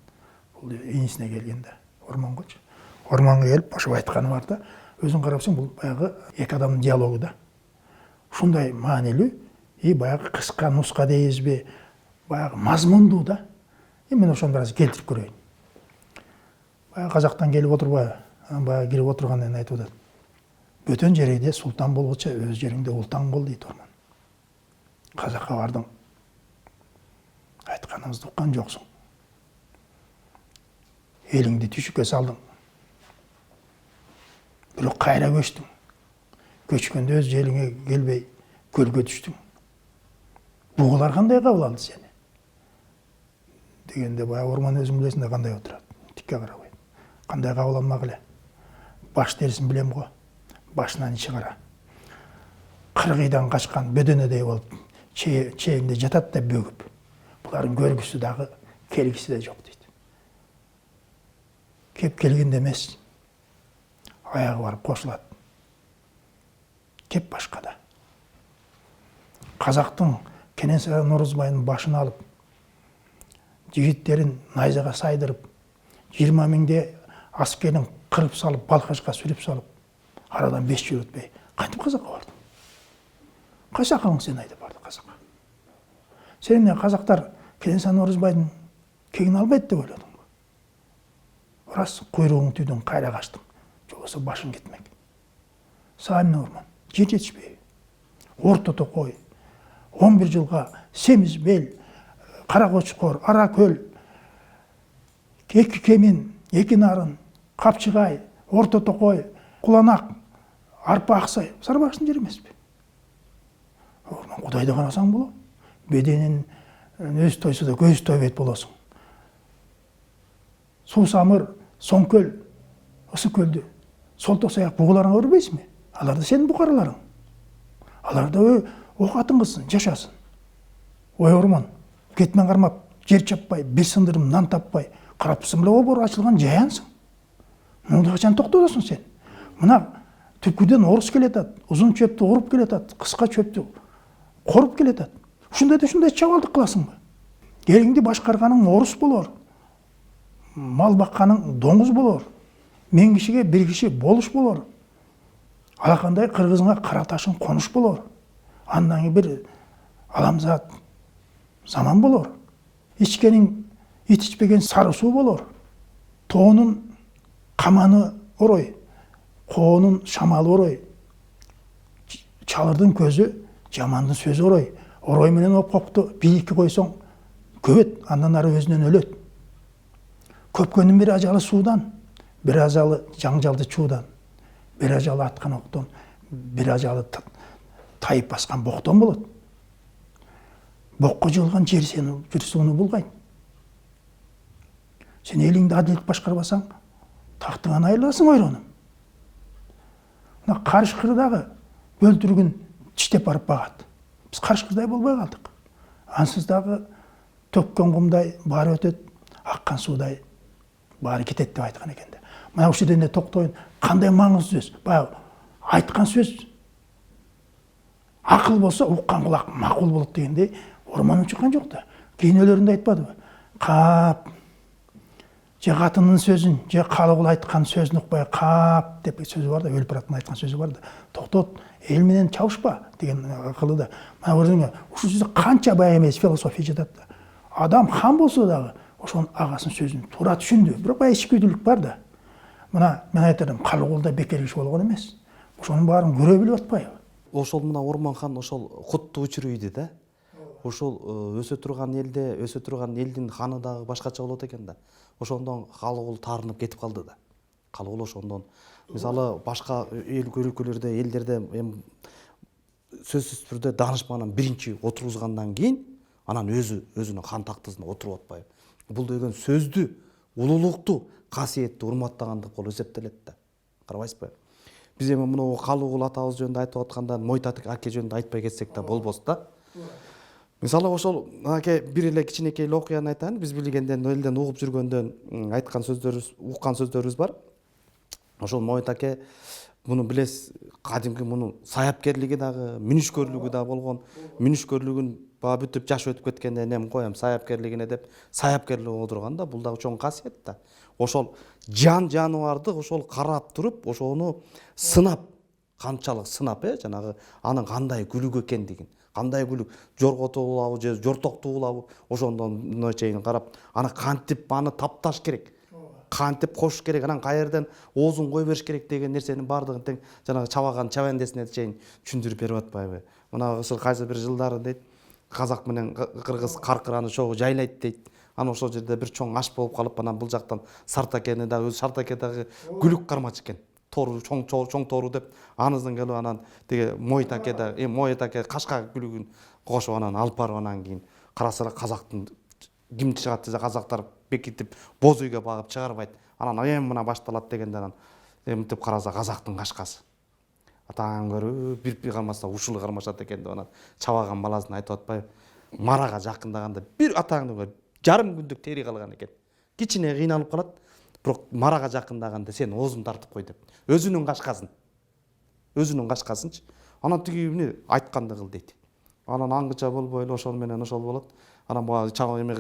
A: бул инисине келген да, ормонгочу. Ормонго келип ошо айтканы бар да. Өзүң карапсаң бул баягы эки адамдын диалогу да. Ушундай маанилүү, баягы кыска нуска дейбизби, баягы мазмундуу да. Мен ошону бир аз келтирип көрөйүн. Баягы казактан келип отурбайбы? Баягы кирип отургандан кийин айтып атат. Бөтөн жерде султан болгучу өз жериңде ултан бол дейт ормон. Казакка бардың. Айтканыңызды уккан жоксуң. Элиңди түшүккө салдың. Бирок кайра көчтүң. Көчкөндө өз жериңе келбей көлгө түштүң. Бугулар кандай кабыл алды сени? дегенде баягы орман өзүң билесиң да кандай отурат, тикке карабайт. Кандай кабыл алмак эле. Баш терисин билем го. Башынан ичи кара. Кыргыйдан качкан бөдөнөдөй болуп, чегинде жатат да бөгүп. Булардын көргүсү дагы, келгиси да жок дейт. Кеп келгенде эмес, аягы барып кошулат. Кеп башкада. Казактын Кенесары Норозбайдын башын алып, жигиттерин найзага сайдырып, 20 миңде аскерин кырып салып, Балкашка сүрүп салып, арадан 5 жыл өтпөй, кантип Казакка барды? Кайсы акылың сен айтып барды Казакка? Сен эмне казактар Кенесары Норозбайдын кегин албайт деп ойлодуң? Рас, куйругуң түйдүң, кайра качтың. Жобосо башың кетмек. Сага эмне орман? Жер жетишпей. Орто Токой, 11 жылга Семиз бел, Кара Кочкор, Ара көл, Эки Кемин, Эки Нарын, Капчыгай, Орто Токой, Куланак, Арпа Аксай, Сарыбаштын жери эмеспи? Орман Кудайды карасаң болот. Беденин өз тойсу да көз тойбойт болосуң. Суусамыр, Соңкөл, Ысык көлдү, Сол Тосаяк бугуларыңа көрбөйсүңбү? Алар да сенин букараларың. Алар да ок атыңгысın, жашасын. Ой орман, кетмен кармап, жер чаппай, бир сындырым нан таппай, карапсың беле обор ачылган жаянсың. Мунда качан токтотосуң сен? Мына түпкүдөн орус келетат, узун чөптү уруп келетат, кыска чөптү коруп келетат. Ушундай чабалдык кыласыңбы? Элиңди башкарганың орус болор. Мал бакканың доңуз болор. 1000 кишиге 1 киши болуш болор. Алакандай кыргызыңа кара ташың конуш болор. Андан кийин бир аламзат заман болор. Ичкенин ит ичпеген сары суу болор. Тоонун каманы орой, коонун шамалы орой. Чалырдын көзү, жамандын сөзү орой. Орой менен опкокту бийликке койсоң көбөт, андан ары өзүнөн өлөт. Көпкөнүн бир ажалы суудан, бир ажалы жаңжалды чуудан, бир ажалы аткан октон, бир ажалы тайып баскан боктон болот. Бокко жығылған жер сені жүрсуunu булгайт. Сен элиңди адилет башкарбасаң, тактыңан айрыласың ойронуп. Мына Карышкырдагы бөлтүрүгүн тиштеп барып багат. Биз Карышкырдай болбой калдык. Ансыз дагы төккөн кумдай баары өтөт, аккан суудай баары кетет деп айткан экен да. Мына ушул жерде токтойн, кандай маңыздуу сөз. Баягы айткан сөз акыл болсо уккан кулак макул болот дегендей орман учкан жок да. Кийин өлөрүндө айтпадыбы? Кап же катынын сөзүн, же калыгул айткан сөзүн укпай кап деп сөзү бар да, өлүп бараткан айткан сөзү бар да. Токтот, эл менен чабышпа деген акылы да. Мына көрдүңбү? Ушул сөздө канча бай эмес философия жатат да. Адам хан болсо дагы ошонун агасынын сөзүн туура түшүндү. Бирок баягы ичкүйдүүлүк бар да. Мына мен айтарым, калыгулда бекер киши болгон эмес. Ошонун баарын көрө билип атпайбы?
B: Ошол мына Орманхан ошол кутту учуруйду да. Ошол өсө турган элдин ханы дагы башкача болот экен да. Ошондон калыгул таарынып кетип калды да. Калыгул ошондон. Мисалы башка эл өлкөлөрдө, элдерде сөзсүз түрдө даанышманын биринчи отургузгандан кийин анан өзүнүн хан тактысына отуруп атпайбы. Бул деген сөздү, улуулукту, касиетти урматтагандык болуп эсептелет да. Карабайсызбы? Биз эми мына Калыгул атабыз жөнүндө айтып атканда Мойтат аке жөнүндө айтпай кетсек да болбос да. Мисалы ошол аке бир эле кичинекей эле окуяны айтайын. Биз билгенден, элден угуп жүргөндөн айткан сөздөрүбүз, уккан сөздөрүбүз бар. Ошол Мойт аке муну билесиз, кадимки мунун саяпкерлиги дагы, мүнүшкөрлүгү да болгон. Мүнүшкөрлүгүн баа бүтүп жаш өтүп кеткенден эми коем саяпкерлигине деп саяпкерлик отурган да. Бул дагы чоң касиет да. Ошол жаныбарды ошол карап туруп, ошону сынап, канчалык сынап, жанагы анын кандай күлүк экендигин, кандай күлүк, жорготу улабы же жортоктуу улабы, ошондон чейин карап, аны кантип аны тапташ керек, кантип кош керек, анан каерден оозун кой бериш керек деген нерсенин баардыгын тең жанагы чабаган чабандесине чейин түшүндүрүп берип атпайбы. Мына ошол кайсы бир жылдары дейт, казак менен кыргыз каркыраны чогуу жайлайт дейт. Аны ошол жерде бир чоң аш болуп калып, анан бул жактан Сартакени дагы, өзү Сартаке дагы күлүк кармачы экен. Тору чоң тору деп анысынан келип анан тиги Мойт аке да, Мойт аке кашка күлүгүн кошуп анан алып барып анан кийин караса казактын ким чыгат десе казактар бекитип боз үйгө багып чыгарбайт. Анан эми мына башталат дегенде анан эмтип караса казактын кашкасы. Атаң көрүп бирпи калмаса ушул кармашат экен деп анан чабаган баласын айтып атпайбы. Марага жакындаганда бир атаңды көрүп жарым күндүк тери калган экен. Кичине кыйналып калат, бирок марага жакындаганда сен оозун тартып кой деп. Өзүнүн кашкасынчы. Анан тиги эмне айтканды кыл дейт. Анан аңгыча болбой эле ошол менен ошол болот. Анан баа чагы эме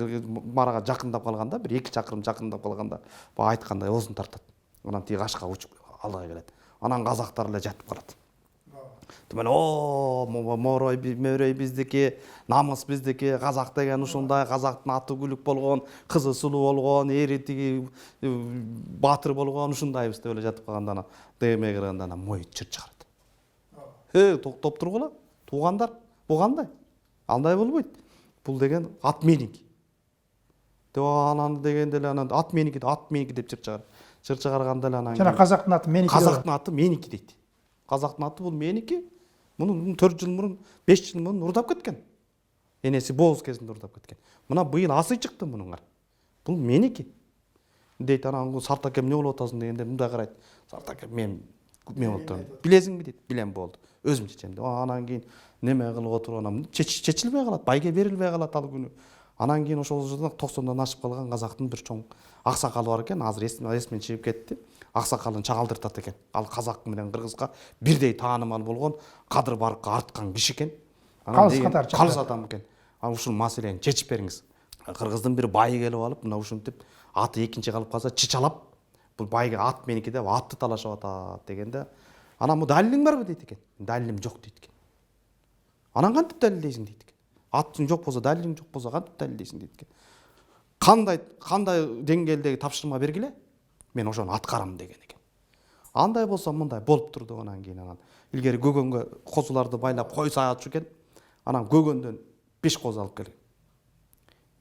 B: марага жакындап калганда, бир 2 чакырым жакындап калганда, баа айткандай оозун тартат. Анан тиги кашка учуп алдыга келет. Анан казактар эле жатып калат. Туман морой мөрөй биздики, намыс биздики, казак деген ушундай, казактын аты күлүк болгон, кызы сулуу болгон, эри тиги баатыр болгон, ушундайбыз деп эле жатып калганда анан деме кырганда анан мой чыр чыгарат. Токтоп тургула, туугандар, бу кандай? Андай болбойт. Бул деген ат меники. Деп анан дегенде эле анан ат меники деп чыр чыгарат. Чыр чыгарганда эле анан
A: жана казактын аты меники.
B: Казактын аты меники дейт. Казактын аты бул меники. Муну 4 жыл мурун, 5 жыл мурун урдап кеткен. Энеси бооз кезинде урдап кеткен. Мына быйыл асы чыкты мунуңар. Бул меники. Дейт анан Сартак эмне болуп атасың дегенде мындай карайт. Сартак мен отурам. Билесиңби дейт. Билем болду. Өзүм чечем деп. Анан кийин неме кылып отуруп анан чечилбей калат, байге берилбей калат ал күнү. Анан кийин ошол жылда 90дан ашып калган казактын бир чоң аксакалы бар экен. Азыр эсимен чыгып кетти. Аксакалын чагалтыртат экен. Ал казак менен кыргызга бирдей таанымал болгон, кадыр баркка арткан киши экен. Калыс адам экен. Анан ушул маселени чечип бериңиз. Кыргыздын бир байы келип алып, мына ушинтип аты экинчи калып калса чычалап, бул байга ат меники деп атты талашып атат дегенде, анан бу далилиң барбы дейт экен. Далилим жок дейт экен. Анан кантип далилдейсиң дейт экен. Атың жок болсо, далилиң жок болсо кантип далилдейсиң дейт экен. Кандай деңгээлдеги тапшырма бергиле, мен ошону аткарам деген экен. Андай болсо мындай болуп турду. Анан кийин анан илгери көгөнгө козуларды байлап кой саатчу экен. Анан көгөндөн 5 коз алып келген.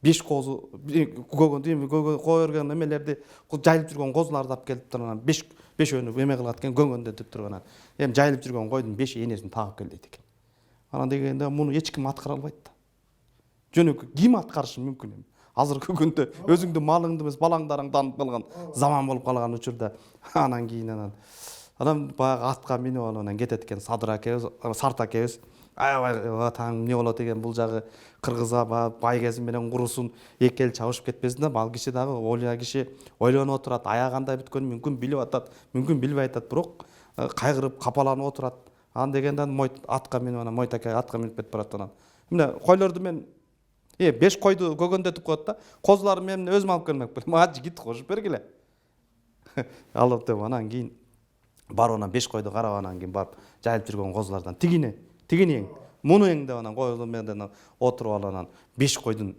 B: 5 козу көгөн кой өргөн эмелерди жайылып жүргөн козуларды алып келиптир. Анан 5өөнү эме кылат экен, көгөндөтүп туруп анан эми жайылып жүргөн койдун 5 энесин тагып кел дейт экен. Анан дегенде муну эч ким аткара албайт да. Жөнөкөй ким аткарышы мүмкүн эми? Азыр көгөндө өзүңдүн малыңды эмес балаңдарың таанып калган заман болуп калган учурда анан кийин анан баягы атка минип алып анан кетет экен Садыр акебиз, Сарт акебиз. Аябай атаң эмне болот экен, бул жагы кыргызга бай кези менен курусун эки эл чабышып кетпесин да. Ал киши дагы ойлоо киши ойлонуп отурат, аягандай бүткөнүн мүмкүн билип атат, мүмкүн билбей атат, бирок кайгырып капаланып отурат. Анан дегенде атка минип анан Мойтаке атка минип кетип барат анан. Эмне койлорду мен 5 койду көгөндөтүп коет да. Козуларды мен өзүм алып келмекпин. Ма жигит кошуп бергиле. Алып деп анан кийин барып анан 5 койду карап анан кийин барып жайылып жүргөн козулардан тигини эң, муну эң деп анан койлор менен отуруп алып анан 5 койдун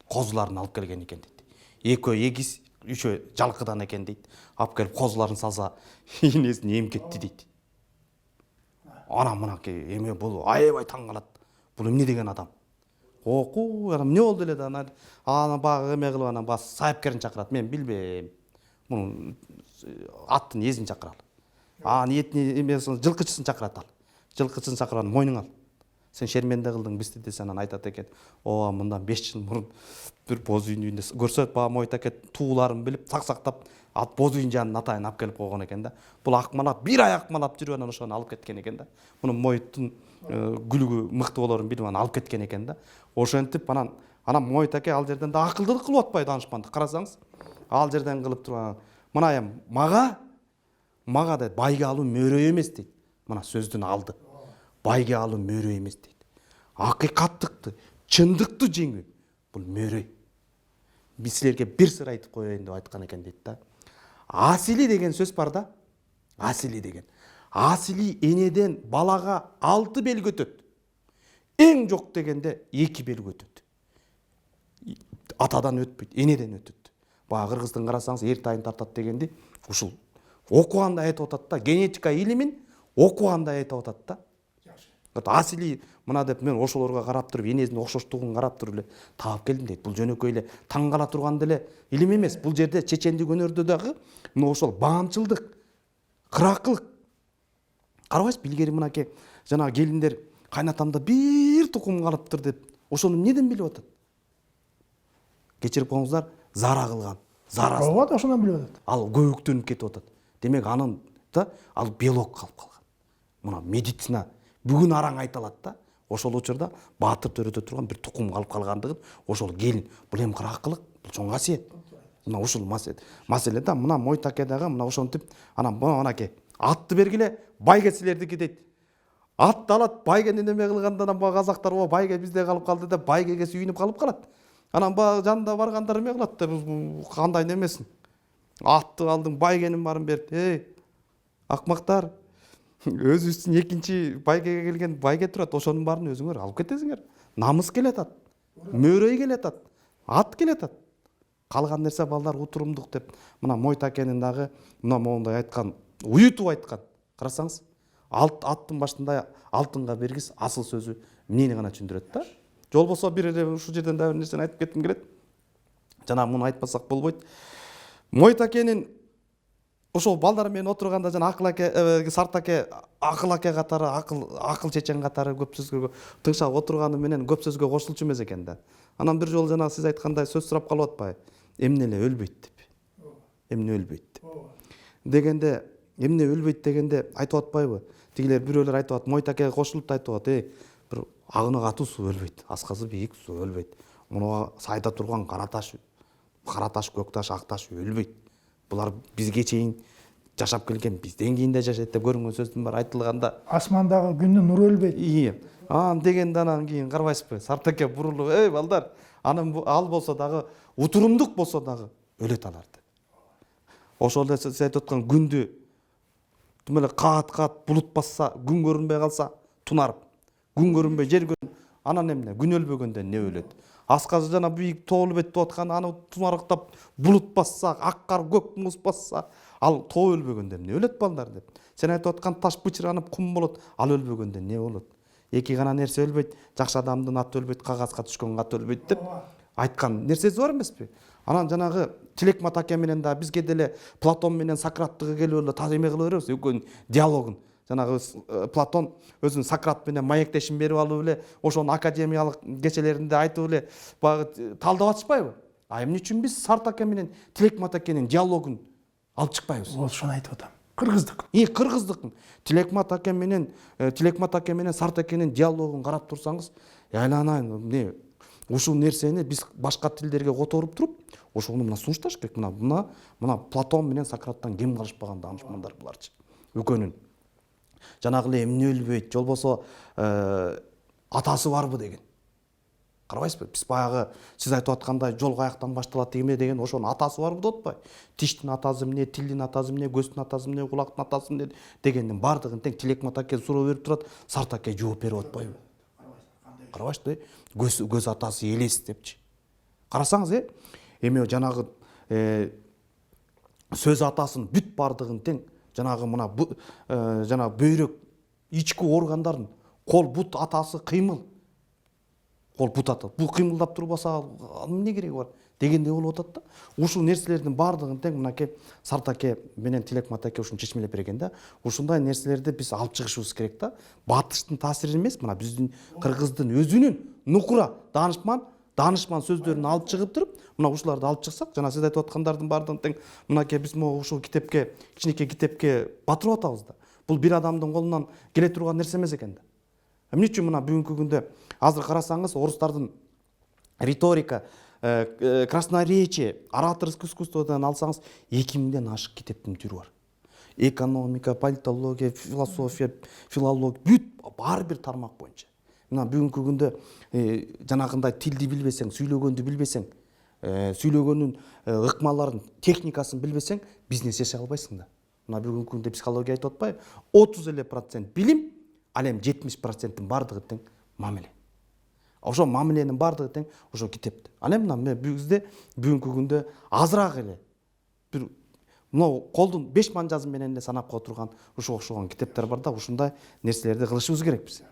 B: козуларын алып келген экен дейт. Экөө эгиз, үчөө жалкыдан экен дейт. Алып келип козуларын салса, энесин эмкетти дейт. Анан мынакей эме бул аябай таң калат. Бул эмне деген адам? Оку, анан эмне болду эле да анан багы эме кылып анан бас сайыпкерин чакырат. Мен билбейм. Мунун аттын эзин чакыралы. Ниетин эмесин жылкычысын чакырат ал. Жылкычысын чакырып анан мойнуң ал. Сен шерменде кылдың бизди десе анан айтат экен. Мындан 5 жыл мурун бир боз үйүндө көрсөт баа Мойтаке тууларын билип саксактап ат боз үйүн жанына атайын алып келип койгон экен да. Бул акмалап, бир ай акмалап жүрүп анан ошону алып кеткен экен да. Муну Мойттун күлүгү мыкты болорун билип анан алып кеткен экен да. Ошентип анан Мойтаке ал жерден да акылдылык кылып атпай данышпандык. Карасаңыз, ал жерден кылып туруп мына эми мага дейт байге алуу мөрөй эмес дейт. Мына сөздүн алды. Байге алуу мөрөй эмес дейт. Акыйкаттыкты, чындыкты жеңүү бул мөрөй. Биз силерге бир сыр айтып коеюн деп айткан экен дейт да. Асили деген сөз бар да. Асили деген. Асили энеден балага 6 белги өтөт. Эң жок дегенде 2 белги өтөт. Атадан өтпөйт, энеден өтөт. Баа кыргыздын карасаңыз эртайын тартат дегенди ушул окуганда айтып атат да, генетика илимин окуганда айтып атат да. Асили мына деп мен ошолорго карап туруп, энесинин окшоштугун карап туруп эле таап келдим дейт. Бул жөнөкөй эле таң кала турган деле илим эмес. Бул жерде чечендик өнөрдө дагы мына ошол баамчылдык, кыракылык. Карабайсызбы, илгери мынакей жана келиндер кайнатамда бир тукум калыптыр деп ошону эмнеден билип атат? кечирип коңуздар, зара кылган, зарасын.
A: ооба, ошондон билип атат.
B: Ал көбүктөнүп кетип атат. Демек анын да ал белок калып калган. Мына медицина бүгүн араң айта алат да. Ошол учурда баатыр төрөтө турган бир тукум калып калгандыгын ошол келин бул эми кыракылык, бул чоң касиет. Мына ушул маселе да, мына Мойтакедагы мына ошентип анан анакей атты бергиле, байге силердики дейт. Атты алат, байгени неме кылганда анан казактар байге бизде калып калды деп байгеге сүйүнүп калып калат. Анан жанында баргандар эме кылат да, кандай немесин. Атты алдың, байгенин барын берип, акмактар, өзүбүздүн экинчи байгеге келген байге турат, ошонун баарын өзүңөр алып кетесиңер. Намыс келатат, мөөрөй келатат, ат келатат. Калган нерсе балдар утурумдук деп, мына Мойтакенин дагы мына моундай айткан, уютуп айткан. Карасаңыз, аттын башында алтынга бергиз асыл сөзү эмнени гана түшүндүрөт да. Же болбосо бир эле ушул жерден дагы бир нерсени айтып кетким келет. Жана муну айтпасак болбойт. Мойтакенин ошол балдар менен отурганда жана Акыл аке, Сарт аке, Акыл аке катары, акыл чечен катары көп сөзгө тыңшап отурганы менен көп сөзгө кошулчу эмес экен да. Анан бир жолу жана сиз айткандай сөз сурап калып атпайбы? Эмне эле өлбөйт деп. Эмне өлбөйт деп. Дегенде, эмне өлбөйт дегенде айтып атпайбы? Тигилер бирөөлөр айтып атат, Мойтакеге кошулуп айтып атат, бир агыны катуу суу өлбөйт, асказы бийик суу өлбөйт. Муну сайда турган кара таш, көк таш, ак таш өлбөйт. Булар бизге чейин жашап келген, бизден кийин да жашайт деп көрүнгөн сөздүн баары айтылганда,
A: Асмандагы күндүн нуру өлбөйт.
B: Дегенде анан кийин карабайсызбы? Сарт аке бурулуп, балдар, анын ал болсо дагы утурумдук болсо дагы өлөт алар деп. Ошол эле сиз айтып аткан күндү тим эле каат булут басса, күн көрүнбөй калса, тунарып, күн көрүнбөй жер көрүн, анан эмне? Күн өлбөгөндө не өлөт? Асказы жана бийик тоолу бетте аткан, аны тунарыктап булут басса, ак кар көк муз басса, ал тоо өлбөгөндө эмне өлөт балдар деп. Сен айтып аткан таш бычыранып кум болот, ал өлбөгөндө не болот? Эки гана нерсе өлбөйт, жакшы адамдын аты өлбөйт, кагазга түшкөн кат өлбөйт деп айткан нерсеси бар эмеспи? Анан жанагы Тилекмат аке менен да бизге деле Платон менен Сократтыгы келип эле эме кыла беребиз, экөөнүн диалогун. Жанагы Платон өзүнүн Сократ менен маектешин берип алып эле, ошонун академиялык кечелеринде айтып эле баягы талдап атышпайбы? Эмне үчүн биз Сарт аке менен Тилекмат акенин диалогун алып чыкпайбыз?
A: Ошону айтып атам. Кыргыздык.
B: Кыргыздык. Тилекмат аке менен Сарт акенин диалогун карап турсаңыз, айланайын, ушул нерсени биз башка тилдерге которуп туруп, ошону мына сунушташ керек. Мына Платон менен Сократтан кем калышпаган данышмандар буларчы. Экөөнүн жанагы эле эмне өлбөйт, же болбосо атасы барбы деген. Карабайсызбы? Биз баягы сиз айтып аткандай жол каяктан башталат деген ошонун атасы барбы деп атпайбы? Тиштин атасы эмне, тилдин атасы эмне, көздүн атасы эмне, кулактын атасы эмне дегендин баардыгын тең Тилекмат аке суроо берип турат, Сарт аке жооп берип атпайбы? Карабайсызбы? Көз атасы элес депчи. Карасаңыз, эми жанагы сөз атасын бүт баардыгын тең жанагы мына жанагы бөйрөк ички органдарын кол бут атасы кыймыл. Кол бут ата. Бул кыймылдап турбаса эмне кереги бар дегендей болуп атат да. Ушул нерселердин баардыгын тең мынакей Сарт аке менен Тилекмат аке ушуну чечмелеп берген да. Ушундай нерселерди биз алып чыгышыбыз керек да. Батыштын таасири эмес, мына биздин кыргыздын өзүнүн нукура данышман сөздөрүн алып чыгып туруп, мына ушуларды алып чыксак, жана сиз айтып аткандардын баардыгын тең мынакей биз ушул китепке, кичинекей китепке батырып атабыз да. Бул бир адамдын колунан келе турган нерсе эмес экен да. Эмне үчүн мына бүгүнкү күндө азыр карасаңыз, орустардын риторика, красноречие, ораторский искусстводан алсаңыз 2000ден ашык китептин түрү бар. Экономика, политология, философия, филология, бүт баары бир тармак боюнча. Мына бүгүнкү күндө жанагындай тилди билбесең, сүйлөгөндү билбесең, сүйлөгөнүн ыкмаларын, техникасын билбесең, бизнес жасай албайсың да. Мына бүгүнкү күндө психология айтып атпайбы? 30% билим, ал эми 70%-тин баардыгы тең мамиле. Ошо мамиленин баардыгы тең ошо китепте. Ал эми мына бизде бүгүнкү күндө азыраак эле бир мына колдун 5 манжазы менен эле санап кое турган ушуга окшогон китептер бар да, ушундай нерселерди кылышыбыз керек биз.